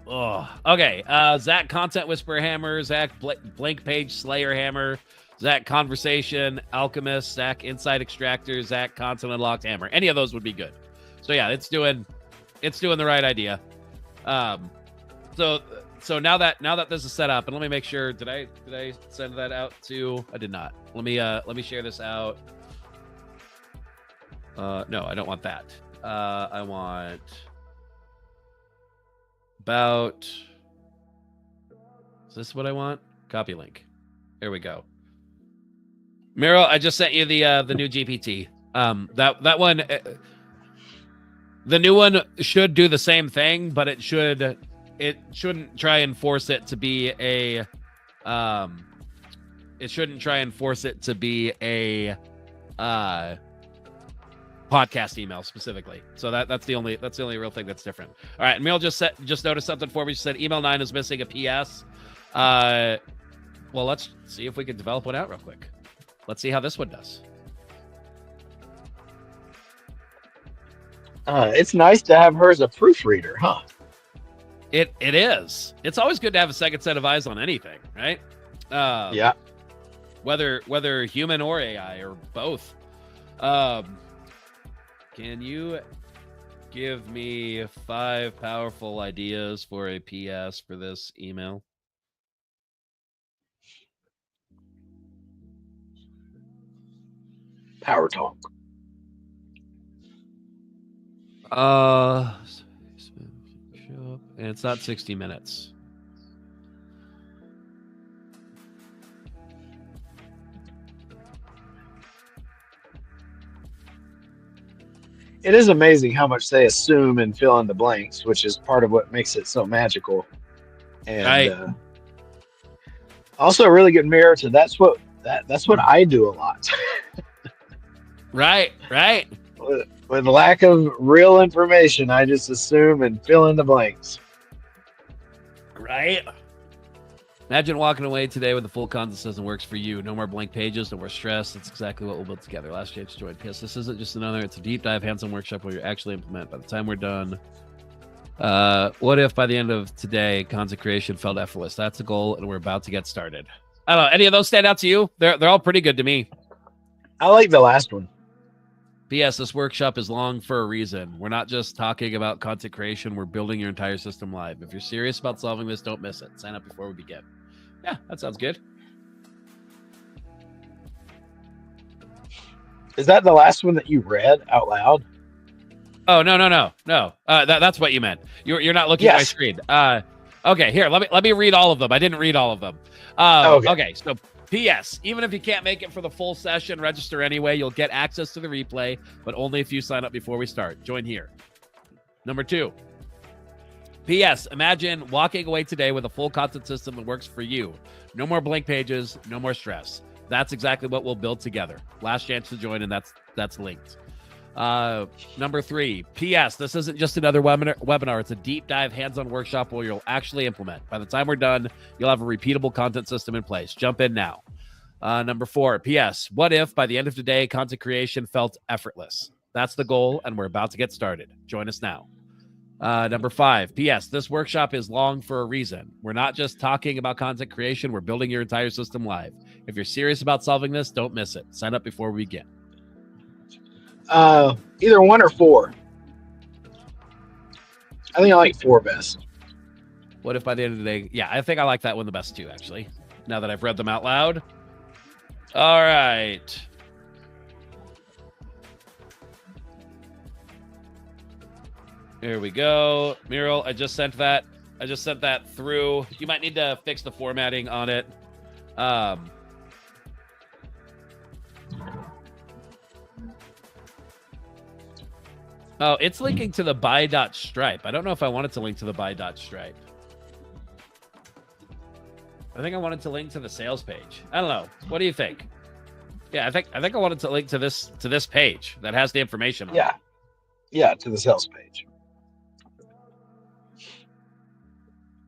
Oh, okay. Zach Content Whisperer Hammer, Zach Blank Page Slayer Hammer, Zach Conversation Alchemist, Zach Inside Extractor, Zach Content Unlocked Hammer. Any of those would be good. So yeah, it's doing the right idea. So now that this is set up, and let me make sure, did I send that out to? I did not. Let me share this out. No, I don't want that. I want about. Is this what I want? Copy link. There we go. Miro, I just sent you the new GPT. That one, the new one should do the same thing, but it shouldn't try and force it to be a podcast email specifically. So that's the only real thing that's different. All right, and Miro just noticed something for me. She said email 9 is missing a PS. Well, let's see if we can develop one out real quick. Let's see how this one does. It's nice to have her as a proofreader, huh? It is. It's always good to have a second set of eyes on anything, right? Yeah. Whether human or AI or both. Can you give me 5 powerful ideas for a PS for this email? Power talk. And it's not 60 minutes. It is amazing how much they assume and fill in the blanks, which is part of what makes it so magical. And Right. Also a really good mirror to that's what I do a lot. Right. With lack of real information, I just assume and fill in the blanks. Right. Imagine walking away today with the full content system works for you. No more blank pages, no more stress. That's exactly what we'll build together. Last chance to join. PS. This isn't just it's a deep dive hands-on workshop where you actually implement. By the time we're done, what if by the end of today, content creation felt effortless? That's a goal, and we're about to get started. I don't know. Any of those stand out to you? They're all pretty good to me. I like the last one. P.S. This workshop is long for a reason. We're not just talking about content creation. We're building your entire system live. If you're serious about solving this, don't miss it. Sign up before we begin. Yeah, that sounds good. Is that the last one that you read out loud? Oh, no. That's what you meant. You're not looking at my screen. Okay, here, let me read all of them. I didn't read all of them. Okay, so P.S. Even if you can't make it for the full session, register anyway. You'll get access to the replay, but only if you sign up before we start. Join here. Number 2. P.S. Imagine walking away today with a full content system that works for you. No more blank pages, no more stress. That's exactly what we'll build together. Last chance to join, and that's linked. Number 3. P.S. This isn't just another webinar. It's a deep dive hands-on workshop where you'll actually implement. By the time we're done, you'll have a repeatable content system in place. Jump in now. Number 4. P.S. What if by the end of today, content creation felt effortless? That's the goal, and we're about to get started. Join us now. Number 5. P.S. This workshop is long for a reason. We're not just talking about content creation. We're building your entire system live. If you're serious about solving this, don't miss it. Sign up before we begin. Either 1 or 4. I think I like 4 best. What if by the end of the day? Yeah, I think I like that one the best too, actually. Now that I've read them out loud. All right. Here we go. Muriel, I just sent that through. You might need to fix the formatting on it. Oh, it's linking to the buy.stripe. I don't know if I wanted to link to the buy.stripe. I think I wanted to link to the sales page. I don't know. What do you think? Yeah, I think I wanted to link to this page that has the information on it. Yeah, to the sales page.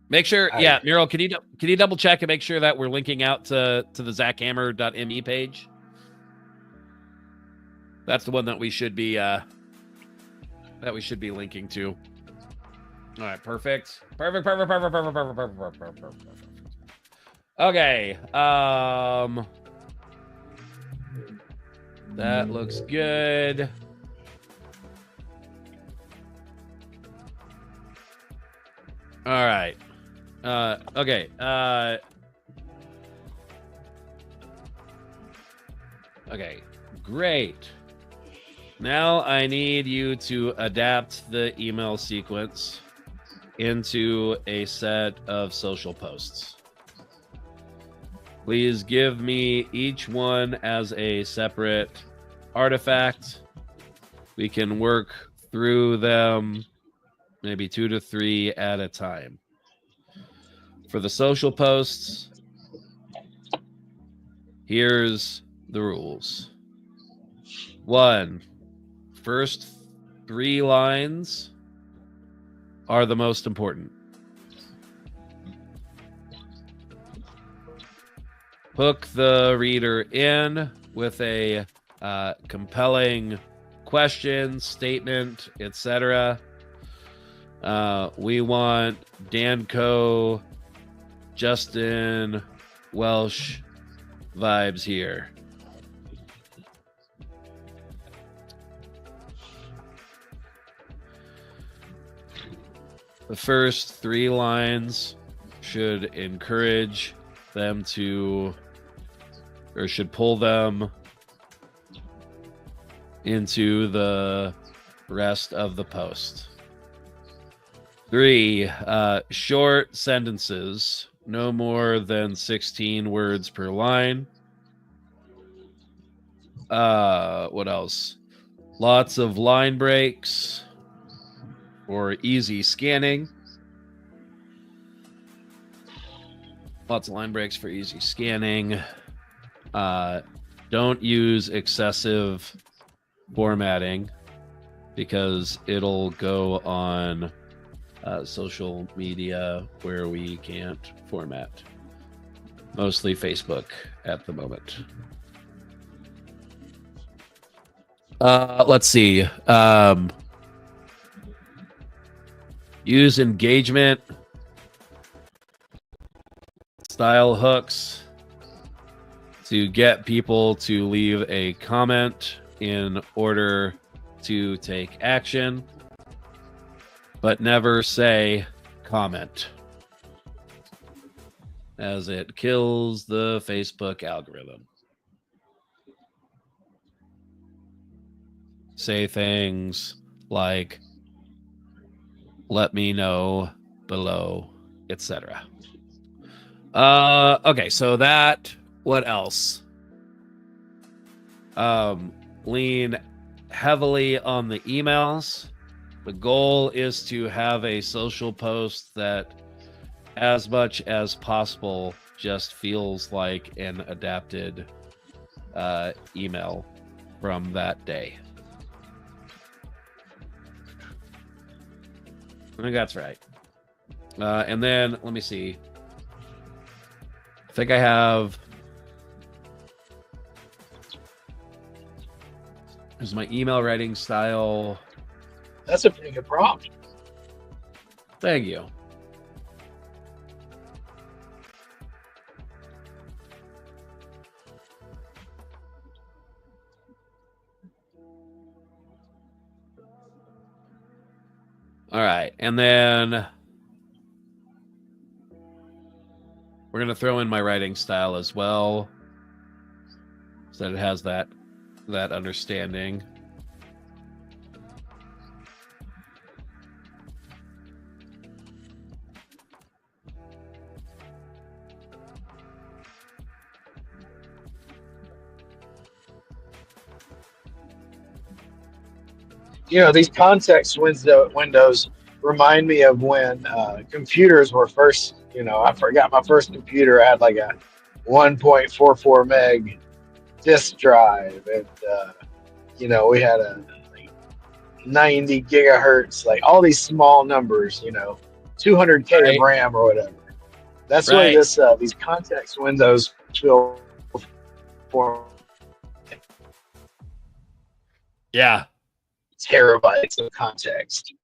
Make sure, Muriel, can you double check and make sure that we're linking out to the zachhammer.me page? That's the one that we should be linking to. All right, perfect. Perfect. Okay. That looks good. All right. Okay. Okay. Great. Now I need you to adapt the email sequence into a set of social posts. Please give me each one as a separate artifact. We can work through them maybe 2 to 3 at a time. For the social posts, here's the rules. 1, first 3 lines are the most important. Hook the reader in with a compelling question, statement, etc. We want Danco, Justin Welsh vibes here. The first 3 lines should encourage them to, or should pull them into the rest of the post. 3, short sentences, no more than 16 words per line. What else? Lots of line breaks for easy scanning. Lots of line breaks for easy scanning. Don't use excessive formatting because it'll go on social media where we can't format. Mostly Facebook at the moment. Let's see. Use engagement style hooks to get people to leave a comment in order to take action, but never say comment, as it kills the Facebook algorithm. Say things like, let me know below, etc. Okay, so that, what else? Lean heavily on the emails. The goal is to have a social post that, as much as possible, just feels like an adapted email from that day. I think that's right. And then, let me see. I think I have... Here's my email writing style. That's a pretty good prompt. Thank you. All right, and then we're going to throw in my writing style as well, so that it has that understanding. You know, these context windows remind me of when computers were first, you know, I forgot my first computer. I had like a 1.44 meg disk drive. And, you know, we had a like 90 gigahertz, like all these small numbers, you know, 200K Right. of RAM or whatever. That's Right. what these context windows feel for Yeah. terabytes of context.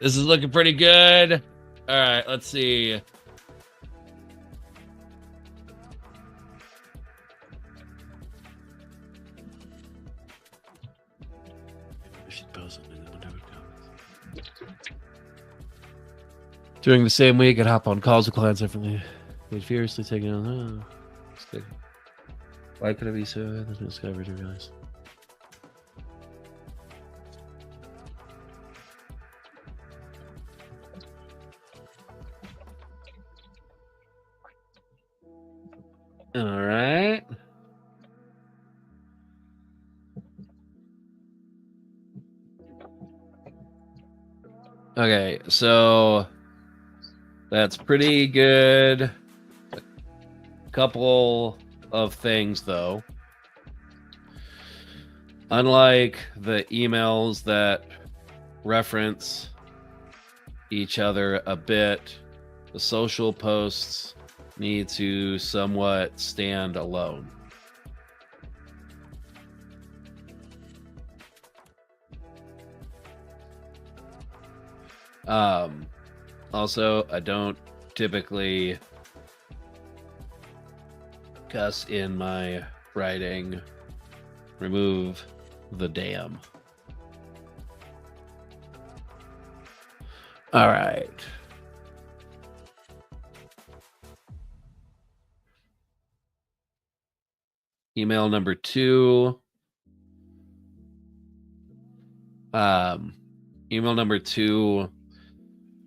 This is looking pretty good. All right, let's see. During the same week, I'd hop on calls with clients differently. They'd furiously take it on. Why could I be so discovered to realize? All right. Okay, so that's pretty good. A couple of things, though. Unlike the emails that reference each other a bit, the social posts need to somewhat stand alone. Also, I don't typically cuss in my writing. Remove the damn. All right. Email number 2. Email number 2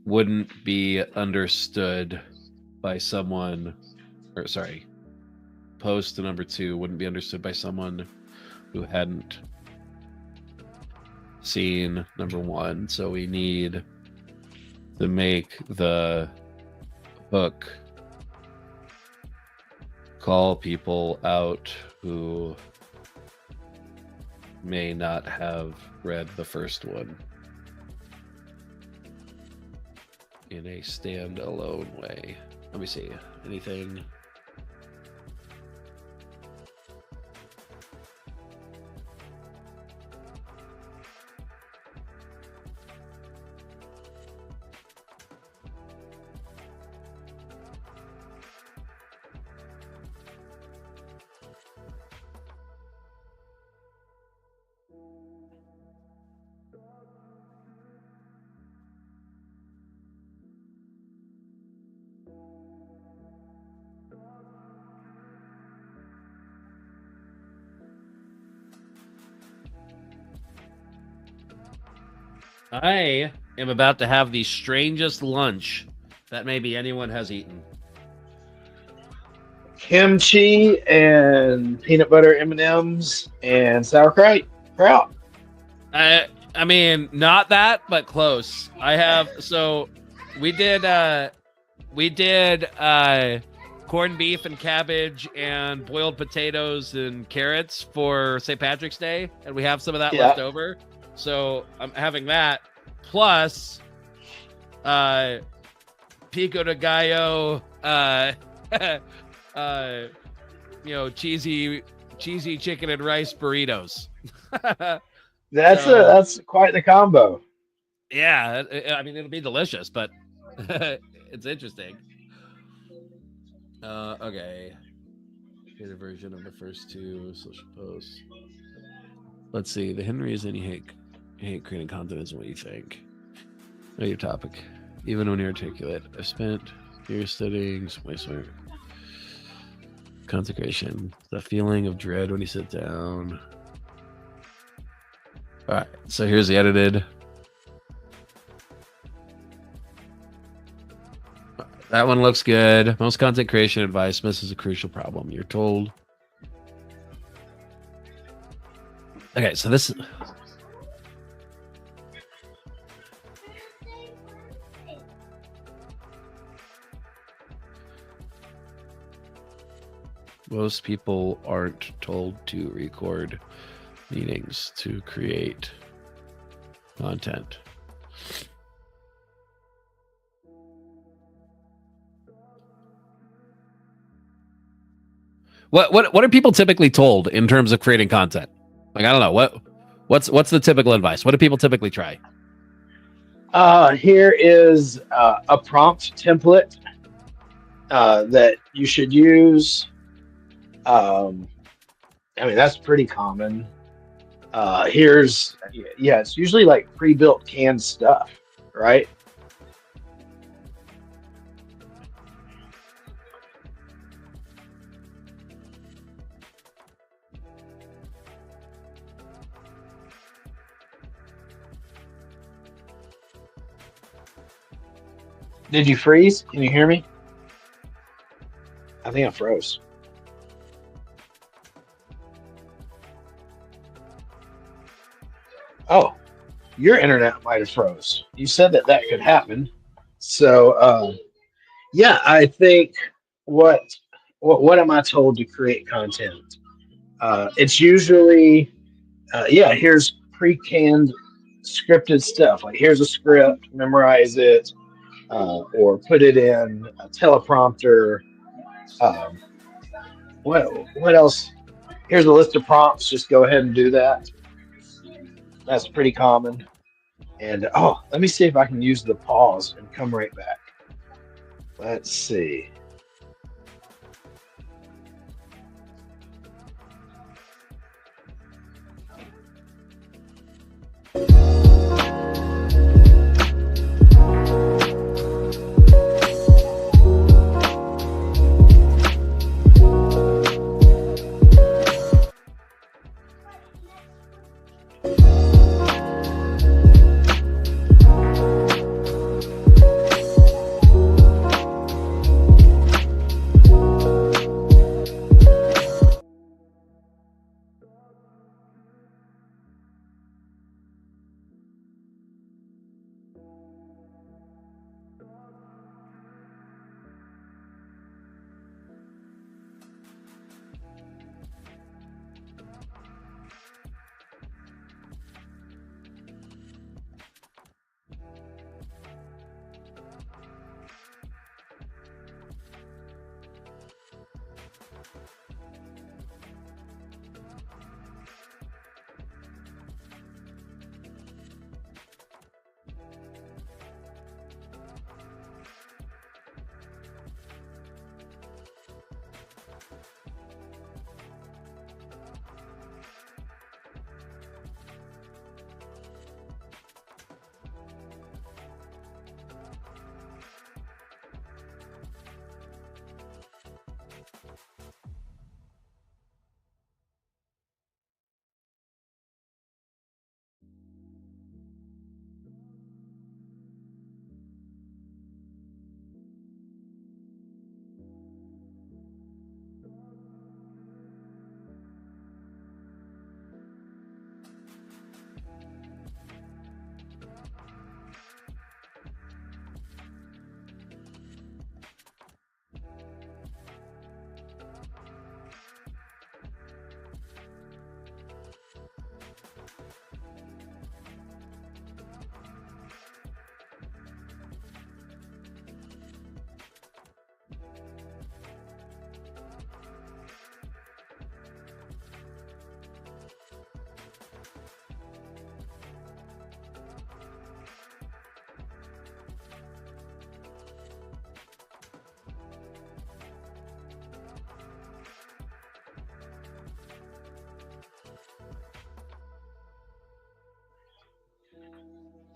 wouldn't be understood by someone, or sorry, post number 2 wouldn't be understood by someone who hadn't seen number 1. So we need to make the hook call people out who may not have read the first one in a standalone way. Let me see. Anything? I am about to have the strangest lunch that maybe anyone has eaten. Kimchi and peanut butter M&Ms and sauerkraut. I mean, not that, but close. I have, so we did corned beef and cabbage and boiled potatoes and carrots for St. Patrick's Day, and we have some of that left over. So I'm having that plus pico de gallo, cheesy chicken and rice burritos. That's quite the combo. Yeah, I mean it'll be delicious, but it's interesting. Okay. Get a version of the first 2 social posts. Let's see. The hidden reason you hate creating content isn't what you think. Know your topic. Even when you're articulate. I've spent years studying wastewater. Consecration. The feeling of dread when you sit down. Alright, so here's the edited. That one looks good. Most content creation advice misses a crucial problem. You're told. Okay, so this. Most people aren't told to record meetings to create content. What are people typically told in terms of creating content? Like, I don't know, what's the typical advice? What do people typically try? Here is a prompt template that you should use. Um, I mean, that's pretty common. Yeah, it's usually like pre-built canned stuff, right? Did you freeze? Can you hear me? I think I froze. Oh, your internet might have froze. You said that that could happen. So, yeah, I think what what am I told to create content? It's usually yeah. Here's pre-canned scripted stuff. Like here's a script, memorize it, or put it in a teleprompter. Um, what else? Here's a list of prompts. Just go ahead and do that. That's pretty common. And oh, let me see if I can use the pause and come right back. Let's see.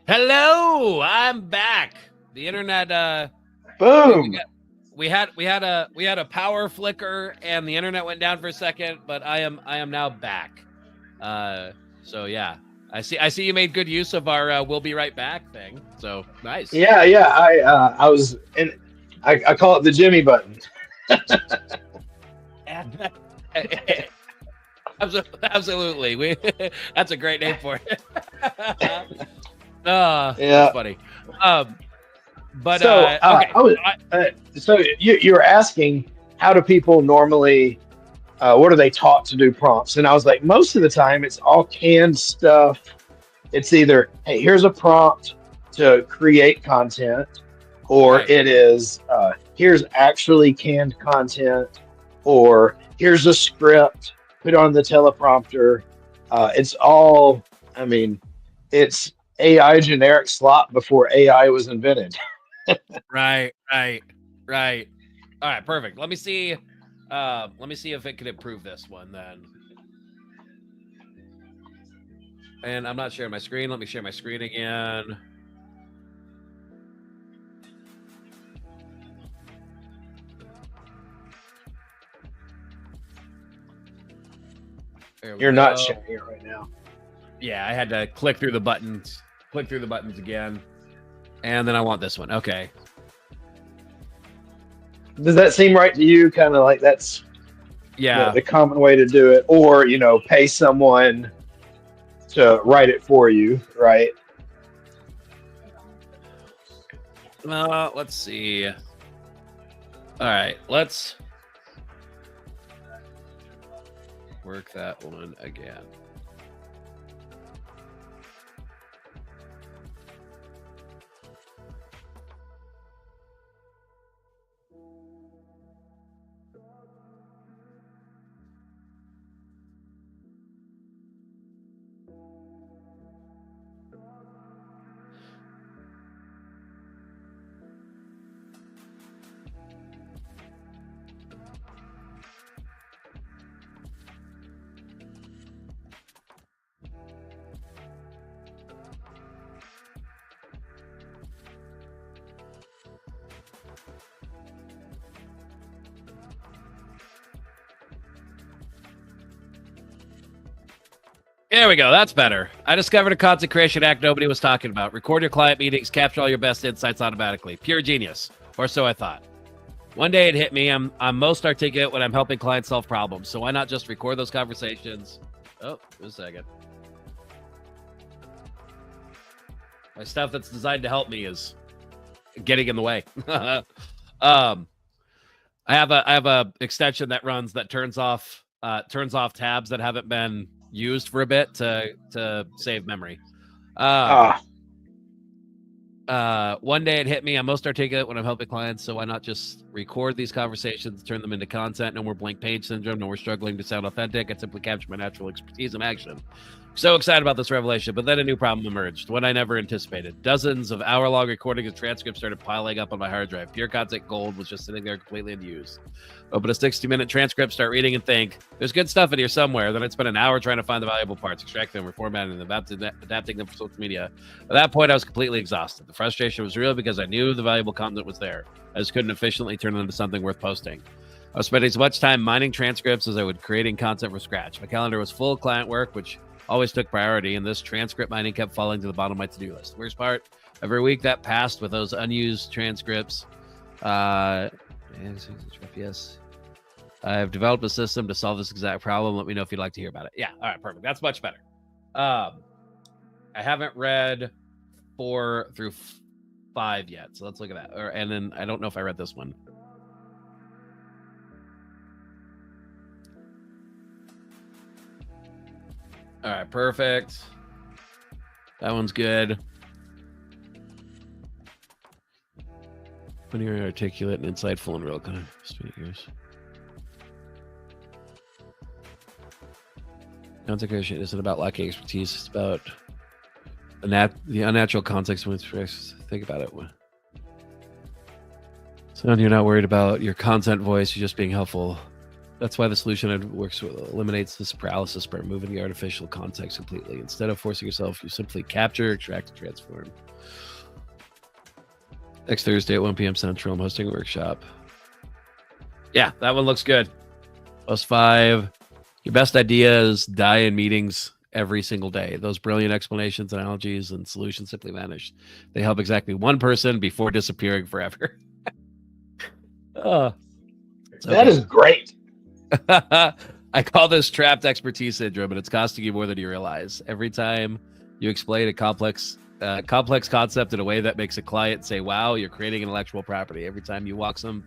Hello, I'm back. The internet Boom. we had a power flicker and the internet went down for a second, but I am now back. So yeah. I see you made good use of our we'll be right back thing. So nice. Yeah, yeah. I was in. I call it the Jimmy button. Absolutely. That's a great name for it. Yeah. That's funny. But So okay. so you were asking how do people normally what are they taught to do prompts? And I was like, most of the time it's all canned stuff. It's either, hey, here's a prompt to create content, or Right. it is here's actually canned content, or here's a script, put on the teleprompter. It's all, I mean, it's AI generic slot before AI was invented. Right. All right, perfect. Let me see if it can improve this one then. And I'm not sharing my screen. Let me share my screen again. You're not sharing it right now. Yeah, I had to click through the buttons again. And then I want this one. Okay. Does that seem right to you? Kind of like that's the common way to do it, or pay someone to write it for you, right? Let's see. All right, let's work that one again. There we go. That's better. I discovered a content creation act nobody was talking about. Record your client meetings, capture all your best insights automatically. Pure genius, or so I thought. One day it hit me. I'm most articulate when I'm helping clients solve problems. So why not just record those conversations? Oh, just a second. My stuff that's designed to help me is getting in the way. I have a extension that runs that turns off tabs that haven't been used for a bit to save memory. One day it hit me. I'm most articulate when I'm helping clients, so why not just record these conversations, turn them into content? No more blank page syndrome. No more struggling to sound authentic. I simply capture my natural expertise in action. So excited about this revelation, but then a new problem emerged, one I never anticipated. Dozens of hour-long recordings and transcripts started piling up on my hard drive. Pure content gold was just sitting there completely unused. Open a 60-minute transcript, start reading, and think, there's good stuff in here somewhere. Then I'd spend an hour trying to find the valuable parts, extract them, reformatting them, adapting them for social media. At that point, I was completely exhausted. The frustration was real because I knew the valuable content was there. I just couldn't efficiently turn it into something worth posting. I was spending as much time mining transcripts as I would creating content from scratch. My calendar was full of client work, which always took priority, and this transcript mining kept falling to the bottom of my to-do list. Worst part, every week that passed with those unused transcripts. Yes. I've developed a system to solve this exact problem. Let me know if you'd like to hear about it. Yeah, all right, perfect. That's much better. I haven't read 4 through 5 yet, so let's look at that. And then I don't know if I read this one. All right, perfect. That one's good. When you're articulate and insightful and real kind of speakers. Content creation isn't about lacking expertise. It's about the unnatural context when it's think about it. So you're not worried about your content voice. You're just being helpful. That's why the solution eliminates this paralysis by removing the artificial context completely. Instead of forcing yourself, you simply capture, extract, and transform. Next Thursday at 1 p.m. Central, I'm hosting a workshop. Yeah, that one looks good. Plus 5. Your best ideas die in meetings every single day. Those brilliant explanations, analogies, and solutions simply vanish. They help exactly one person before disappearing forever. That is great. I call this trapped expertise syndrome, and it's costing you more than you realize. Every time you explain a complex concept in a way that makes a client say, wow, you're creating intellectual property. Every time you walk someone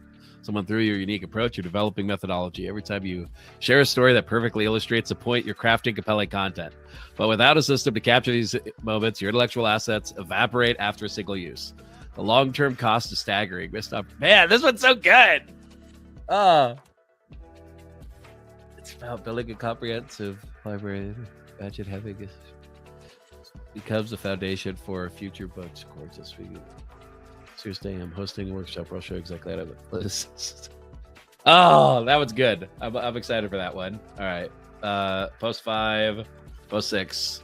through your unique approach, you're developing methodology. Every time you share a story that perfectly illustrates a point, you're crafting compelling content. But without a system to capture these moments, your intellectual assets evaporate after a single use. The long-term cost is staggering. Man, this one's so good. It's about building a comprehensive library. Imagine having becomes a foundation for future books courses. Tuesday, I'm hosting a workshop where I'll show exactly how to. Oh, that was good. I'm excited for that one. All right. Post 5, post 6.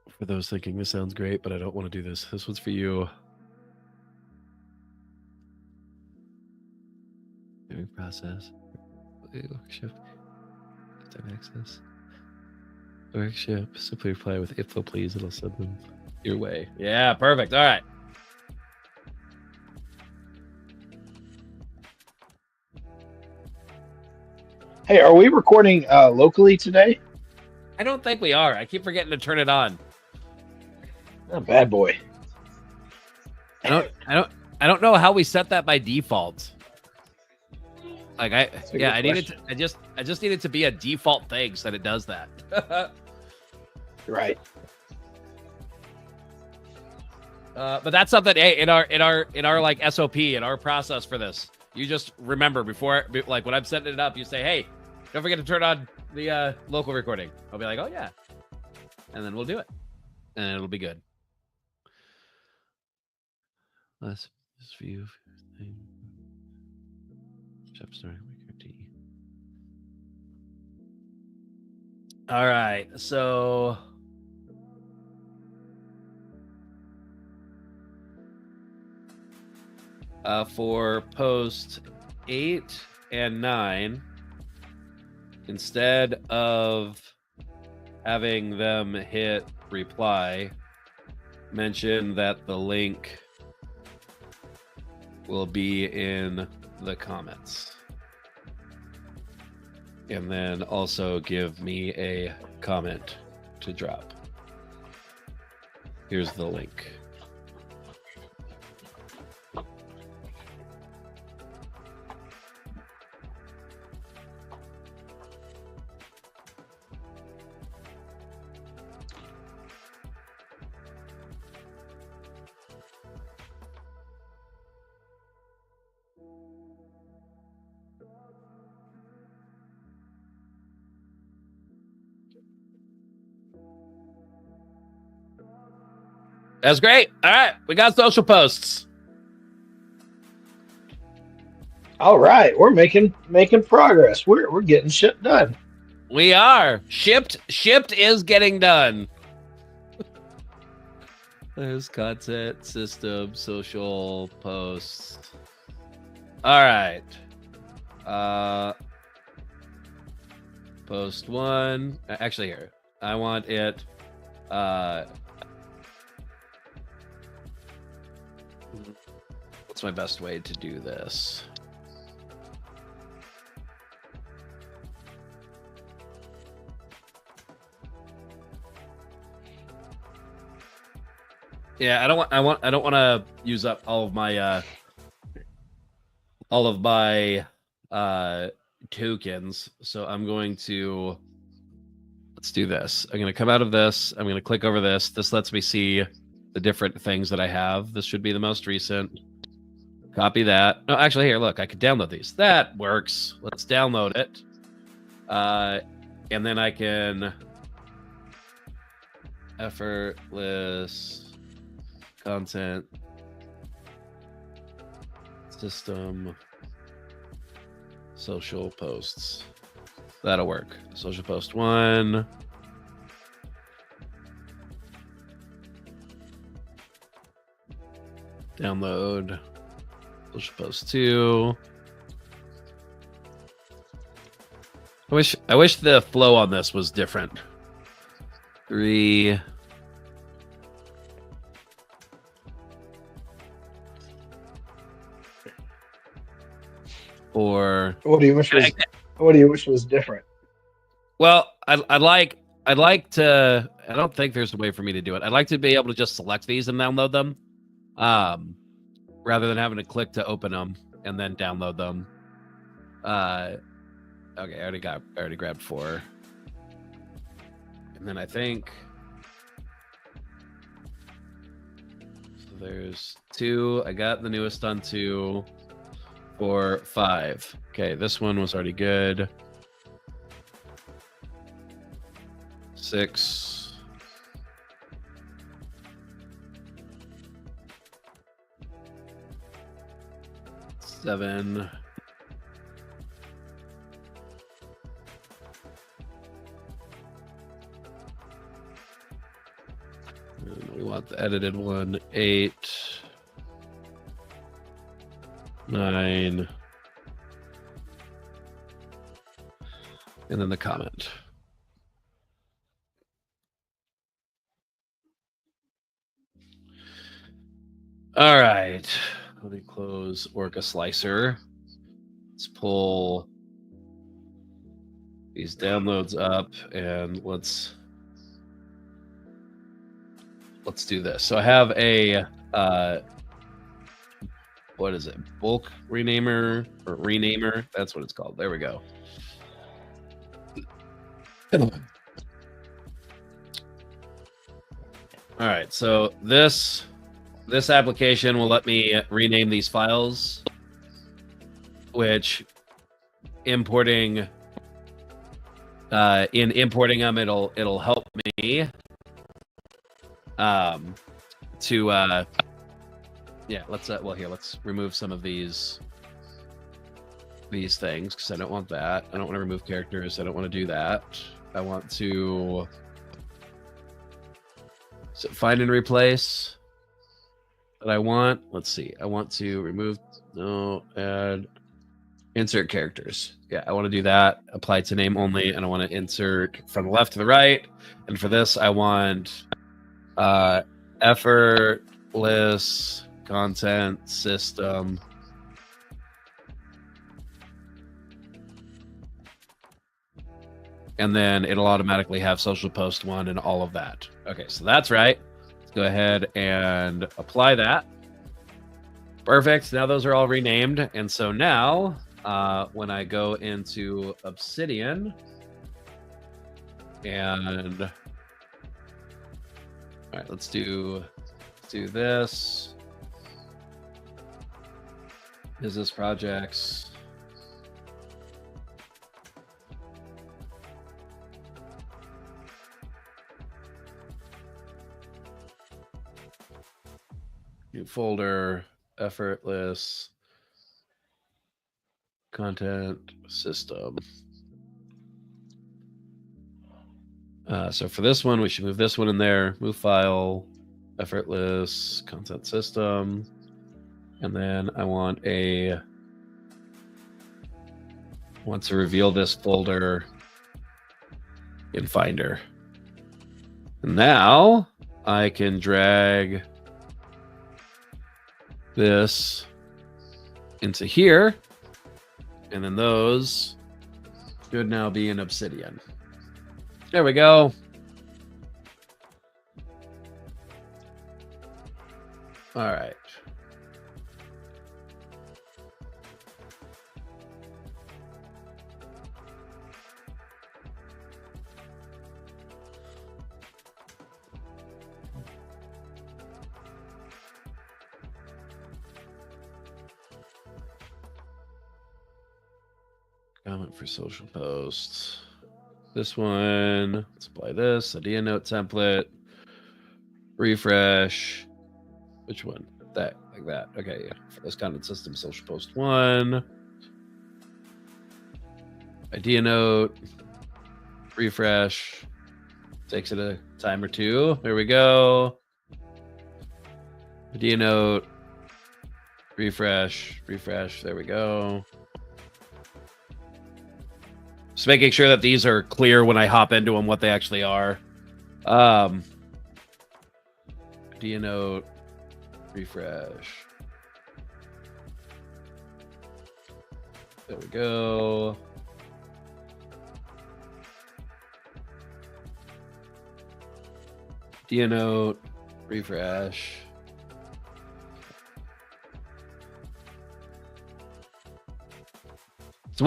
For those thinking this sounds great, but I don't want to do this. This one's for you. Viewing process. Workshop. Time access. Workshop. Simply reply with info, please, and I'll send them your way. Yeah, perfect. All right. Hey, are we recording locally today? I don't think we are. I keep forgetting to turn it on. Oh, bad boy. I don't know how we set that by default. Like I just need it to be a default thing so that it does that. Right. But that's something. Hey, in our like SOP, in our process for this, you just remember before, like when I'm setting it up, you say, "Hey, don't forget to turn on the local recording." I'll be like, "Oh yeah," and then we'll do it, and it'll be good. Let's view thing. All right, so for post 8 and 9, instead of having them hit reply, mention that the link will be in the comments. And then also give me a comment to drop. Here's the link. That's great. All right, we got social posts. All right, we're making progress. We're getting shit done. We are. Shipped is getting done. There's content, system, social posts. All right. Post 1. Actually, here. I want it. What's my best way to do this? Yeah, I don't want to use up all of my tokens. So I'm going to, let's do this. I'm going to come out of this. I'm going to click over this. This lets me see the different things that I have. This should be the most recent. Copy that. No, actually, here, look, I could download these. That works. Let's download it. And then I can effortless content system social posts. That'll work. Social post 1. Download. Social post 2. I wish the flow on this was different. 3. 4. What do you wish was different? Well, I'd like to. I don't think there's a way for me to do it. I'd like to be able to just select these and download them, rather than having to click to open them and then download them. Okay, I already grabbed 4, and then I think so. There's 2. I got the newest on 2. 4, 5. Okay, this one was already good. 6. 6. 7. And we want the edited one. 8. 9. And then the comment. All right. Let me close Orca Slicer. Let's pull these downloads up and let's do this. So I have a what is it? Bulk renamer or renamer? That's what it's called. There we go. All right. So this application will let me rename these files, which importing in importing them, it'll help me to yeah, let's remove some of these things because I don't want that. I don't want to remove characters. I don't want to do that. I want to find and replace that I want. Let's see. I want to remove, add, insert characters. Yeah, I want to do that. Apply to name only, and I want to insert from the left to the right. And for this, I want effortless content system. And then it'll automatically have social post 1 and all of that. Okay, so that's right. Let's go ahead and apply that. Perfect. Now those are all renamed. And so now when I go into Obsidian and all right, let's do this. Business projects. New folder, effortless content system. So for this one, we should move this one in there. Move file, effortless content system. And then I want to reveal this folder in Finder. And now I can drag this into here, and then those should now be in Obsidian. There we go. All right. Comment for social posts. This one, let's apply this. Idea note template. Refresh. Which one? That, like that. Okay, yeah. For this content system, social post 1. Idea note. Refresh. Takes it a time or two. There we go. Idea note. Refresh. Refresh. There we go. Just making sure that these are clear when I hop into them, what they actually are. Idea note, refresh. There we go. Idea note, refresh. So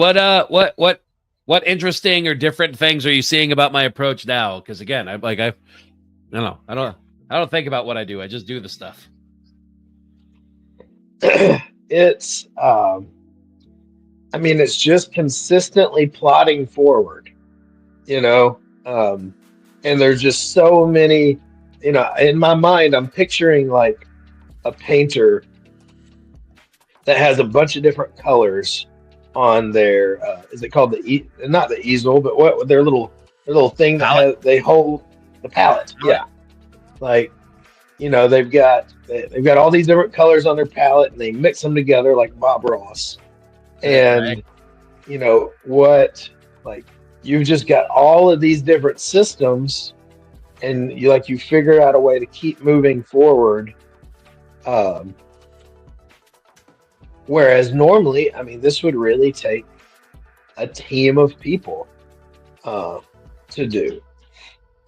what interesting or different things are you seeing about my approach now? Because again, I don't think about what I do. I just do the stuff. It's it's just consistently plodding forward. And there's just so many, in my mind, I'm picturing like a painter that has a bunch of different colors on their, is it called not the easel, but what their little thing that Palette. they hold the palette. Yeah. Like, they've got all these different colors on their palette and they mix them together like Bob Ross. And Right. what, like, you've just got all of these different systems, and you figure out a way to keep moving forward. Whereas normally, I mean, this would really take a team of people to do.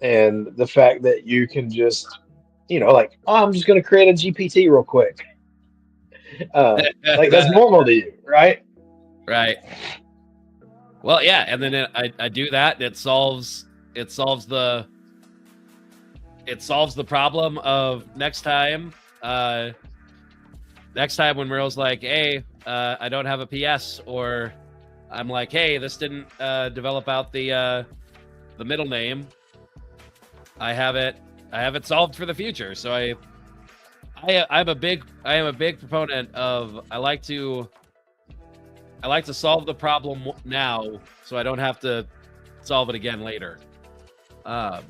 And the fact that you can just, like, oh, I'm just going to create a GPT real quick. Like that's normal to you, right? Right. Well, yeah, and then I do that, and it solves the problem of next time. Next time when Meryl's like, "Hey, I don't have a PS," or I'm like, "Hey, this didn't develop out the middle name." I have it solved for the future. So I'm a big proponent of I like to solve the problem now, so I don't have to solve it again later. And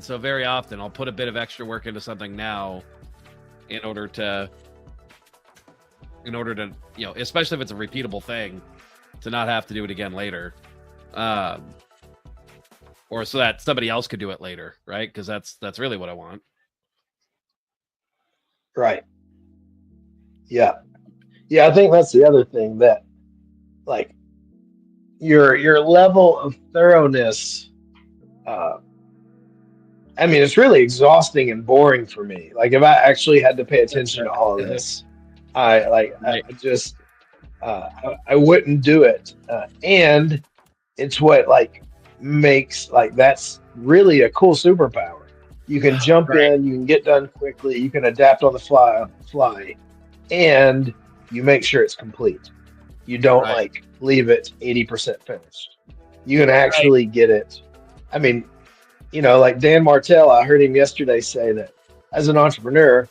so very often I'll put a bit of extra work into something now in order to, especially if it's a repeatable thing, to not have to do it again later. Or so that somebody else could do it later, right? Because that's really what I want. Right. Yeah. Yeah, I think that's the other thing that, like, your level of thoroughness. I mean, it's really exhausting and boring for me. Like, if I actually had to pay attention to all of this, I just I wouldn't do it. And it's what like makes like that's really a cool superpower. You can jump Right. in, you can get done quickly, you can adapt on the fly, and you make sure it's complete. You don't Right. like leave it 80% finished. You can actually get it. I mean, like Dan Martell, I heard him yesterday say that as an entrepreneur,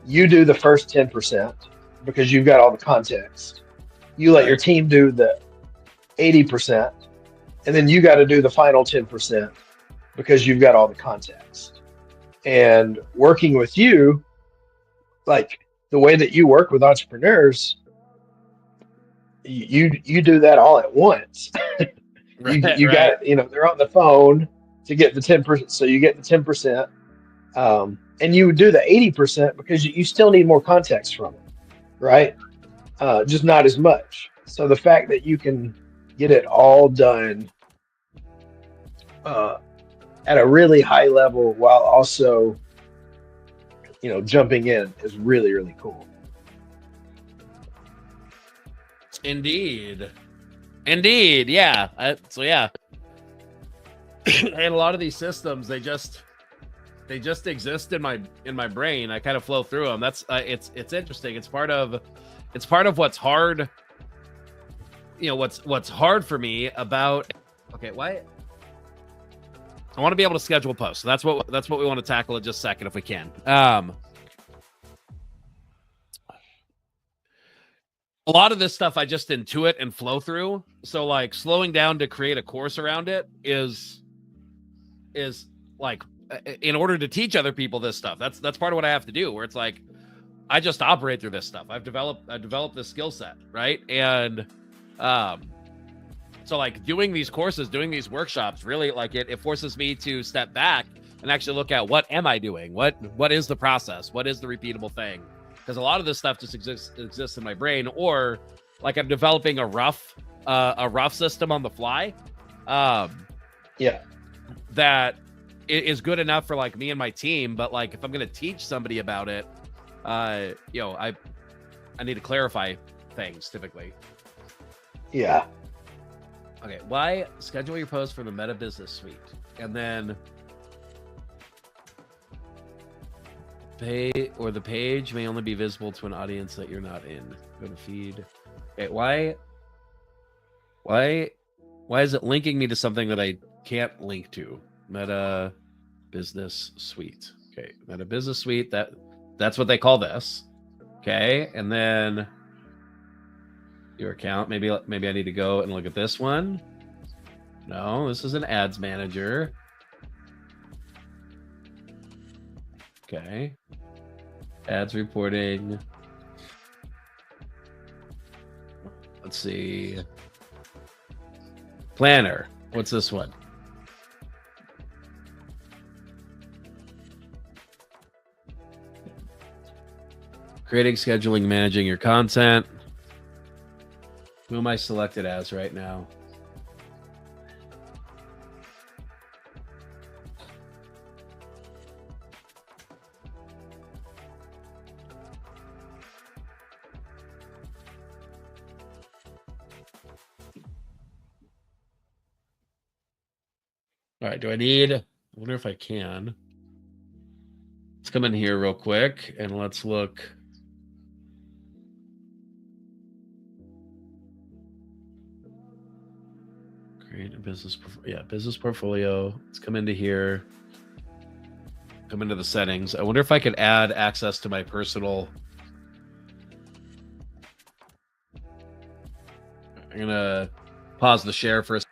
you do the first 10% because you've got all the context. You let your team do the 80%, and then you got to do the final 10% because you've got all the context. And working with you, like the way that you work with entrepreneurs, you do that all at once. You got, they're on the phone to get the 10%, so you get the 10%, and you do the 80% because you still need more context from it, right? Just not as much. So the fact that you can get it all done at a really high level while also, jumping in is really, really cool. Indeed, yeah. So yeah, and a lot of these systems, they just exist in my brain. I kind of flow through them. That's it's interesting. It's part of what's hard. What's hard for me about. Okay, why? I want to be able to schedule posts. So that's what we want to tackle in just a second if we can. A lot of this stuff I just intuit and flow through. So like slowing down to create a course around it is like in order to teach other people this stuff. That's part of what I have to do, where it's like I just operate through this stuff. I've developed this skill set, right? And so like doing these courses, doing these workshops, really like it forces me to step back and actually look at what am I doing? What is the process? What is the repeatable thing? Because a lot of this stuff just exists in my brain, or like I'm developing a rough system on the fly. That is good enough for like me and my team, but like if I'm going to teach somebody about it, I need to clarify things typically. Yeah. Okay, why schedule your post for the Meta Business Suite and then the page may only be visible to an audience that you're not in. Go to feed. Okay, why is it linking me to something that can't link to. Meta Business Suite. Okay, Meta Business Suite. That's what they call this. Okay, and then your account. Maybe I need to go and look at this one. No, this is an ads manager. Okay. Ads reporting. Let's see. Planner. What's this one? Creating, scheduling, managing your content. Who am I selected as right now? All right, I wonder if I can. Let's come in here real quick and let's look. Create a business portfolio. Let's come into here. Come into the settings. I wonder if I could add access to my personal. I'm gonna pause the share for a second.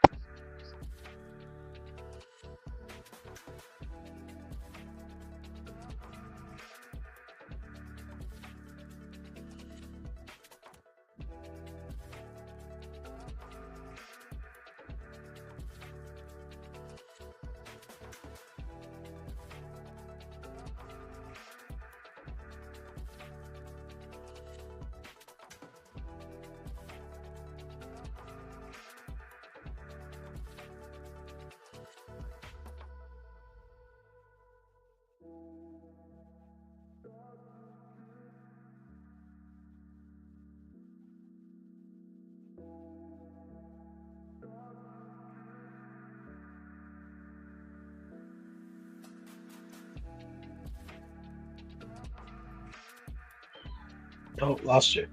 Oh, lost you.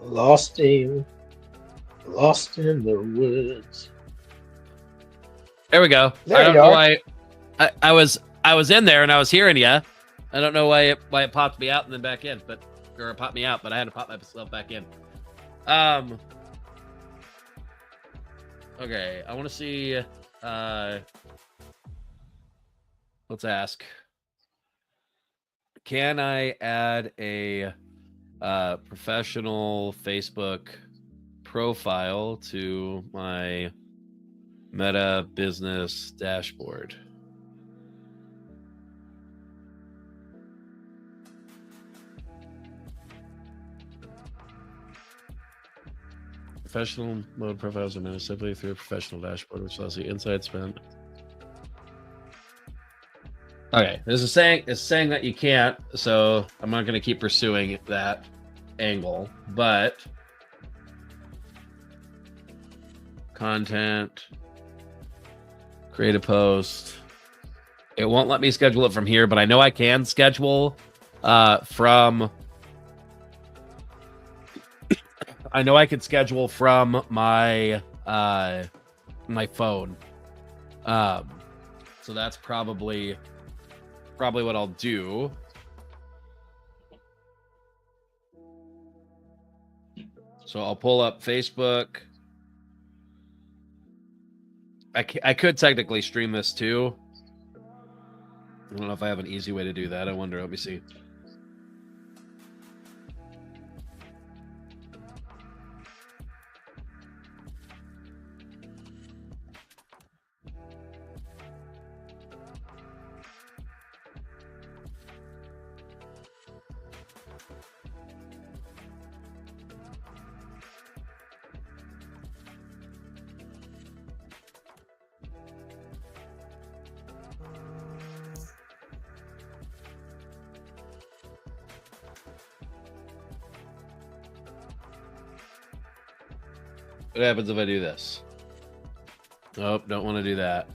Lost him. Lost in the woods. There we go. There I don't you know are. why I was in there and I was hearing you. I don't know why it popped me out and then back in, or it popped me out, but I had to pop myself back in. Okay, I want to see. Let's ask. Can I add a professional Facebook profile to my Meta Business dashboard? Professional mode profiles are managed simply through a professional dashboard, which allows you insight spent. Okay, it's saying that you can't, so I'm not going to keep pursuing that angle, but content, create a post. It won't let me schedule it from here, but I know I can schedule from. I know I can schedule from my my phone. So that's probably what I'll do. So I'll pull up Facebook. I could technically stream this too. I don't know if I have an easy way to do that. I wonder. Let me see. What happens if I do this? Oh, don't want to do that.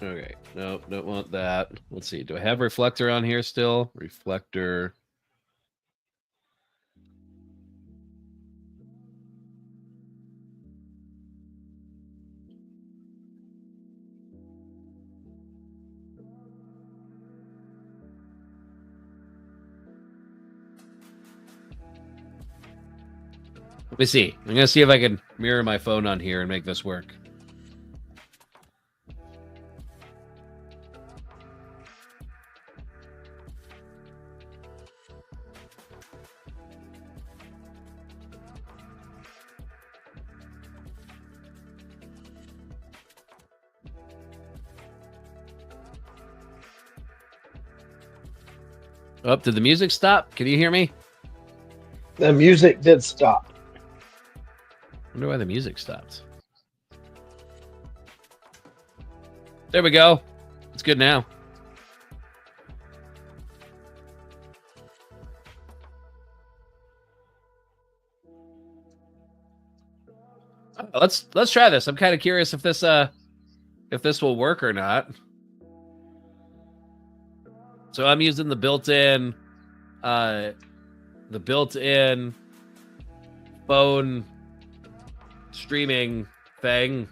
Okay, no, don't want that. Let's see. Do I have reflector on here still? Reflector. Let me see. I'm gonna see if I can mirror my phone on here and make this work. Oh, did the music stop? Can you hear me? The music did stop. I wonder why the music stopped. There we go. It's good now. Let's try this. I'm kind of curious if this will work or not. So I'm using the built-in phone streaming thing,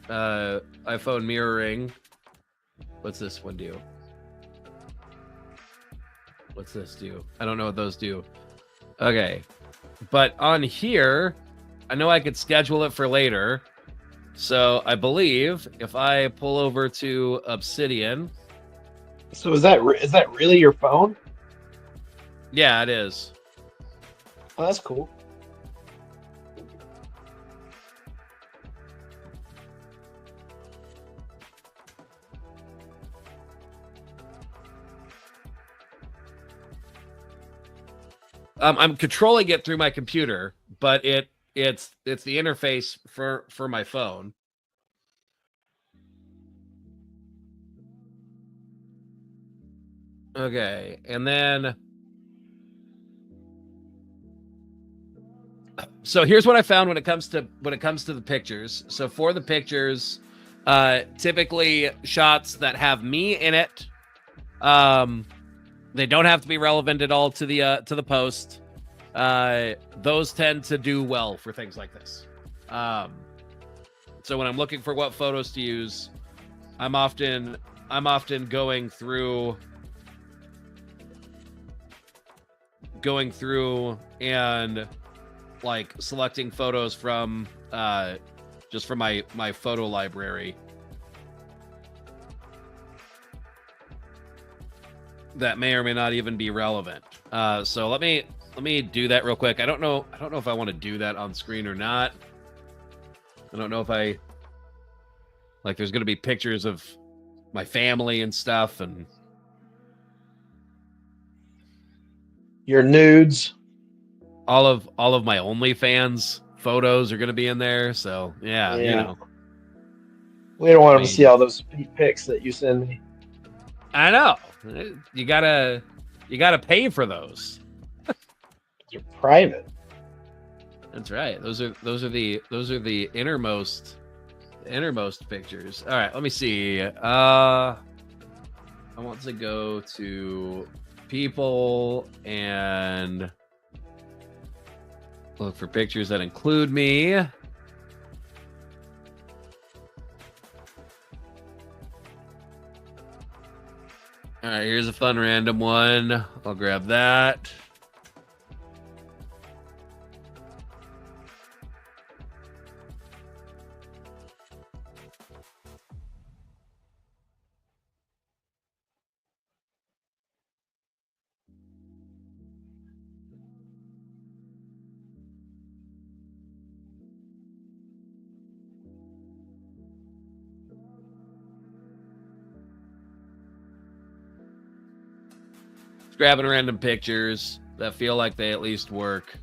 iPhone mirroring. What's this one do? What's this do? I don't know what those do. Okay, but on here, I know I could schedule it for later. So I believe if I pull over to Obsidian. So is that really your phone? Yeah, it is. Oh, that's cool. I'm controlling it through my computer, but it's the interface for my phone. Okay, and then so here's what I found when it comes to the pictures. So for the pictures, typically shots that have me in it, they don't have to be relevant at all to the post. Those tend to do well for things like this. So when I'm looking for what photos to use, I'm often going through and like selecting photos from just from my photo library that may or may not even be relevant. So let me do that real quick. I don't know if I want to do that on screen or not. I don't know if I like there's going to be pictures of my family and stuff and Your nudes. all of my OnlyFans photos are going to be in there. So yeah, you know. We don't want them to see all those pics that you send me. I know. You gotta pay for those. They're private. That's right. Those are the innermost pictures. All right, let me see. I want to go to people and look for pictures that include me. All right, here's a fun random one. I'll grab that. Grabbing random pictures that feel like they at least work.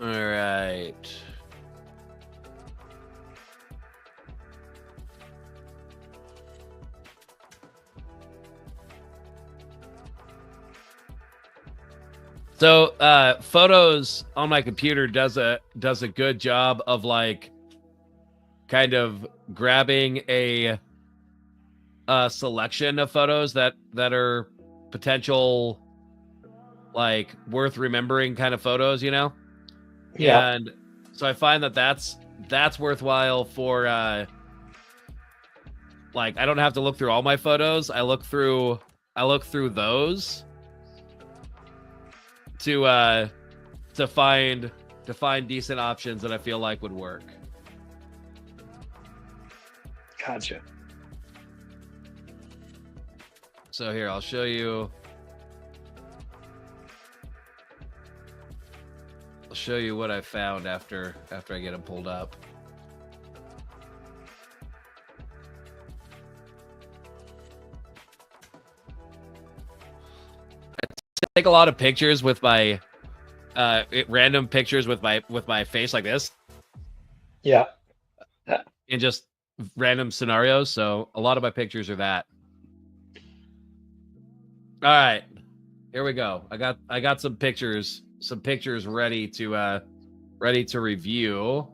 All right. So photos on my computer does a good job of like kind of grabbing a selection of photos that are potential like worth remembering kind of photos, you know? Yeah. And so I find that that's worthwhile for like I don't have to look through all my photos. I look through those to find decent options that I feel like would work. Gotcha. So here, I'll show you. I'll show you what I found after I get them pulled up. I take a lot of pictures with my random pictures with my face like this. Yeah. In just random scenarios. So a lot of my pictures are that. All right, here we go. I got some pictures ready to review.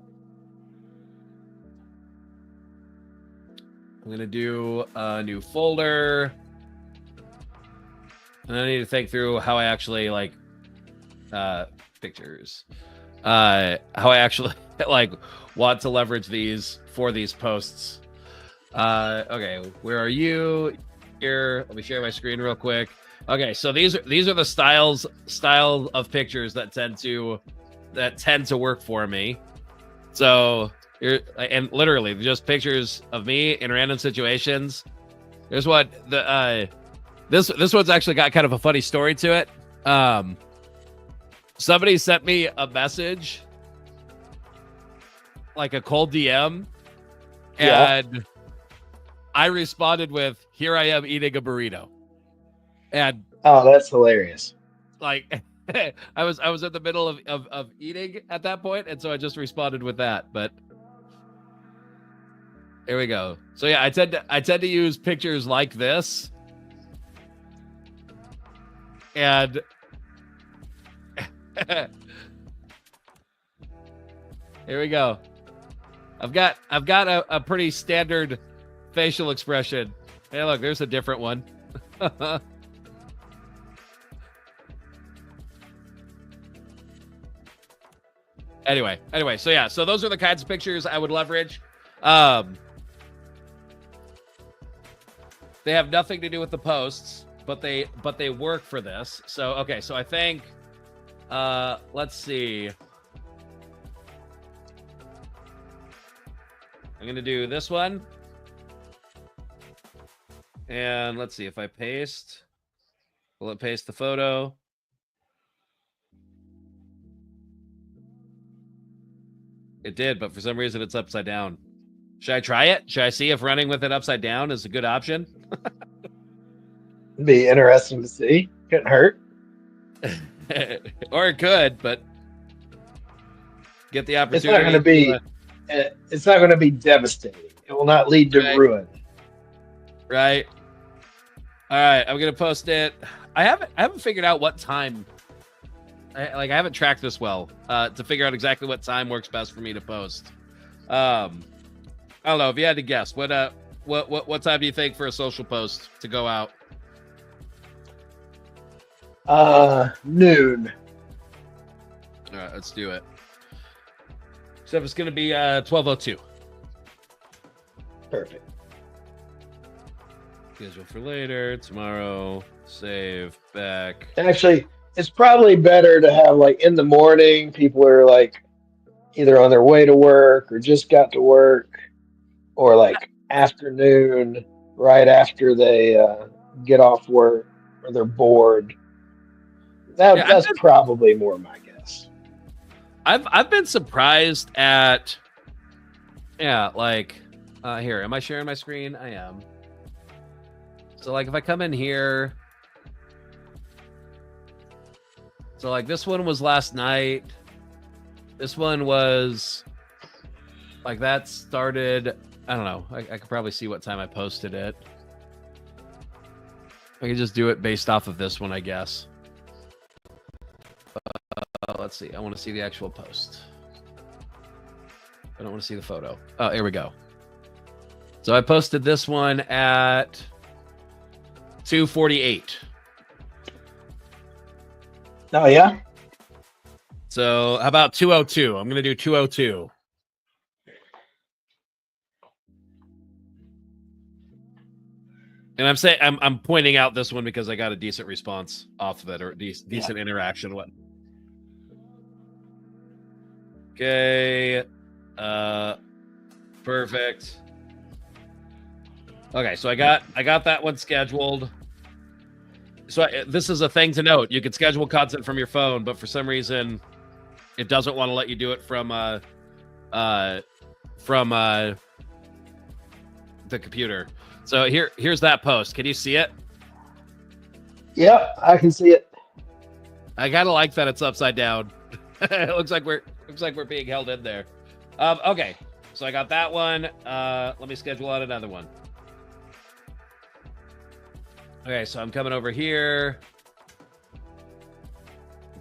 I'm gonna do a new folder, and I need to think through how I actually like pictures. How I actually like want to leverage these for these posts. Okay, where are you? Here, let me share my screen real quick. Okay, so these are the style of pictures that tend to work for me. So and literally just pictures of me in random situations. Here's what the this one's actually got kind of a funny story to it. Somebody sent me a message, like a cold DM, and I responded with, "Here I am eating a burrito," and that's hilarious. Like, I was in the middle of eating at that point, and so I just responded with that. But here we go. So yeah, I tend to use pictures like this, and here we go. I've got a pretty standard facial expression. Hey, look, there's a different one. Anyway, so yeah, so those are the kinds of pictures I would leverage. They have nothing to do with the posts, but they work for this. So okay, so I think let's see. I'm gonna do this one. And let's see if I paste. Will it paste the photo? It did, but for some reason it's upside down. Should I try it? Should I see if running with it upside down is a good option? It'd be interesting to see. Couldn't hurt. Or it could, but get the opportunity. It's not going to be devastating. It will not lead to ruin. Right. All right, I'm gonna post it. I haven't figured out what time. I haven't tracked this well to figure out exactly what time works best for me to post. I don't know if you had to guess. What time do you think for a social post to go out? Noon. All right, let's do it. So it's gonna be 12:02. Perfect. Schedule for later, tomorrow, save, back. Actually, it's probably better to have like in the morning, people are like either on their way to work or just got to work, or like afternoon, right after they get off work or they're bored. That's probably more my guess. I've been surprised at, like here, am I sharing my screen? I am. So like if I come in here, so like this one was last night. This one was like that started. I don't know. I could probably see what time I posted it. I can just do it based off of this one, I guess. Let's see. I want to see the actual post. I don't want to see the photo. Oh, here we go. So I posted this one at 2:48. Oh, yeah? So how about 2:02? I'm going to do 2:02. And I'm pointing out this one because I got a decent response off of it, or decent interaction. What? Okay. Perfect. Okay, so I got that one scheduled. So this is a thing to note. You can schedule content from your phone, but for some reason, it doesn't want to let you do it from the computer. So here's that post. Can you see it? Yep, I can see it. I kind of like that it's upside down. It looks like we're being held in there. Okay, so I got that one. Let me schedule out another one. Okay, so I'm coming over here,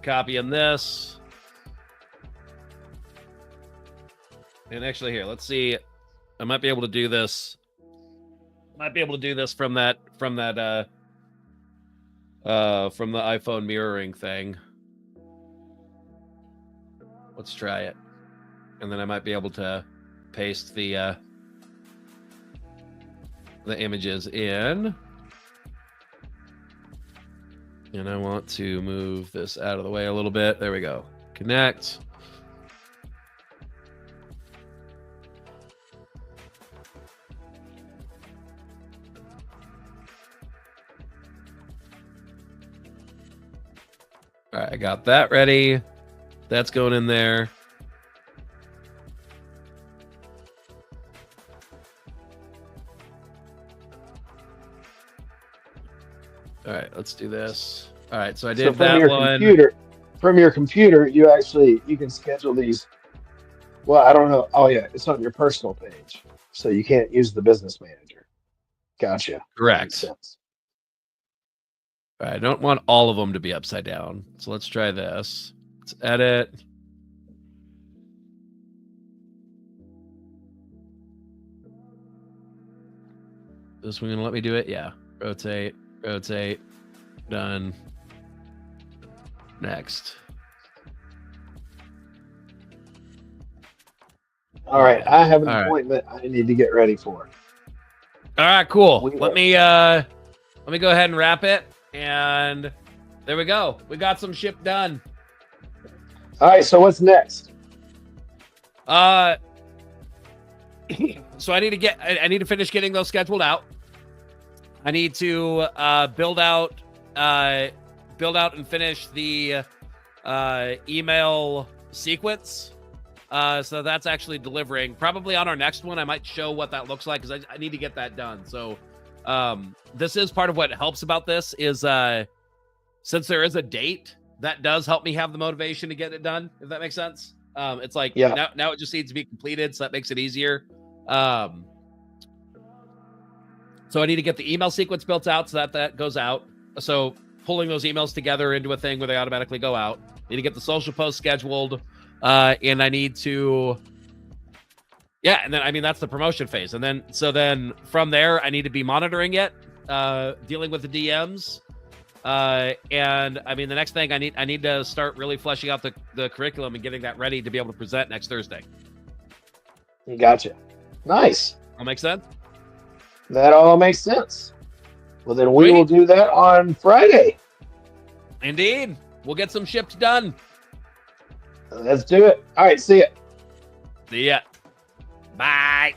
copying this, and actually here, let's see. I might be able to do this. From the iPhone mirroring thing. Let's try it. And then I might be able to paste the images in. And I want to move this out of the way a little bit. There we go. Connect. All right, I got that ready. That's going in there. All right, let's do this. All right, so I did that one. From your computer, you can schedule these. Well, I don't know. Oh yeah, it's on your personal page, so you can't use the business manager. Gotcha. Correct. Makes sense. All right, I don't want all of them to be upside down, so let's try this. Let's edit. This one gonna let me do it? Yeah. Rotate. Done. Next. All right, I have an appointment I need to get ready for. All right, cool. Let me go ahead and wrap it, and there we go. We got some ship done. All right, so what's next? So I need to finish getting those scheduled out. I need to build out and finish the email sequence. So that's actually delivering. Probably on our next one, I might show what that looks like because I need to get that done. So this is part of what helps about this is since there is a date, that does help me have the motivation to get it done, if that makes sense. It's like now it just needs to be completed, so that makes it easier. So I need to get the email sequence built out so that goes out. So pulling those emails together into a thing where they automatically go out. Need to get the social post scheduled. And I need to, and then, that's the promotion phase. And then from there, I need to be monitoring it, dealing with the DMs. And the next thing I need to start really fleshing out the curriculum and getting that ready to be able to present next Thursday. Gotcha. Nice. That make sense? That all makes sense. Well, then we will do that on Friday. Indeed. We'll get some ships done. Let's do it. All right. See ya. See ya. Bye.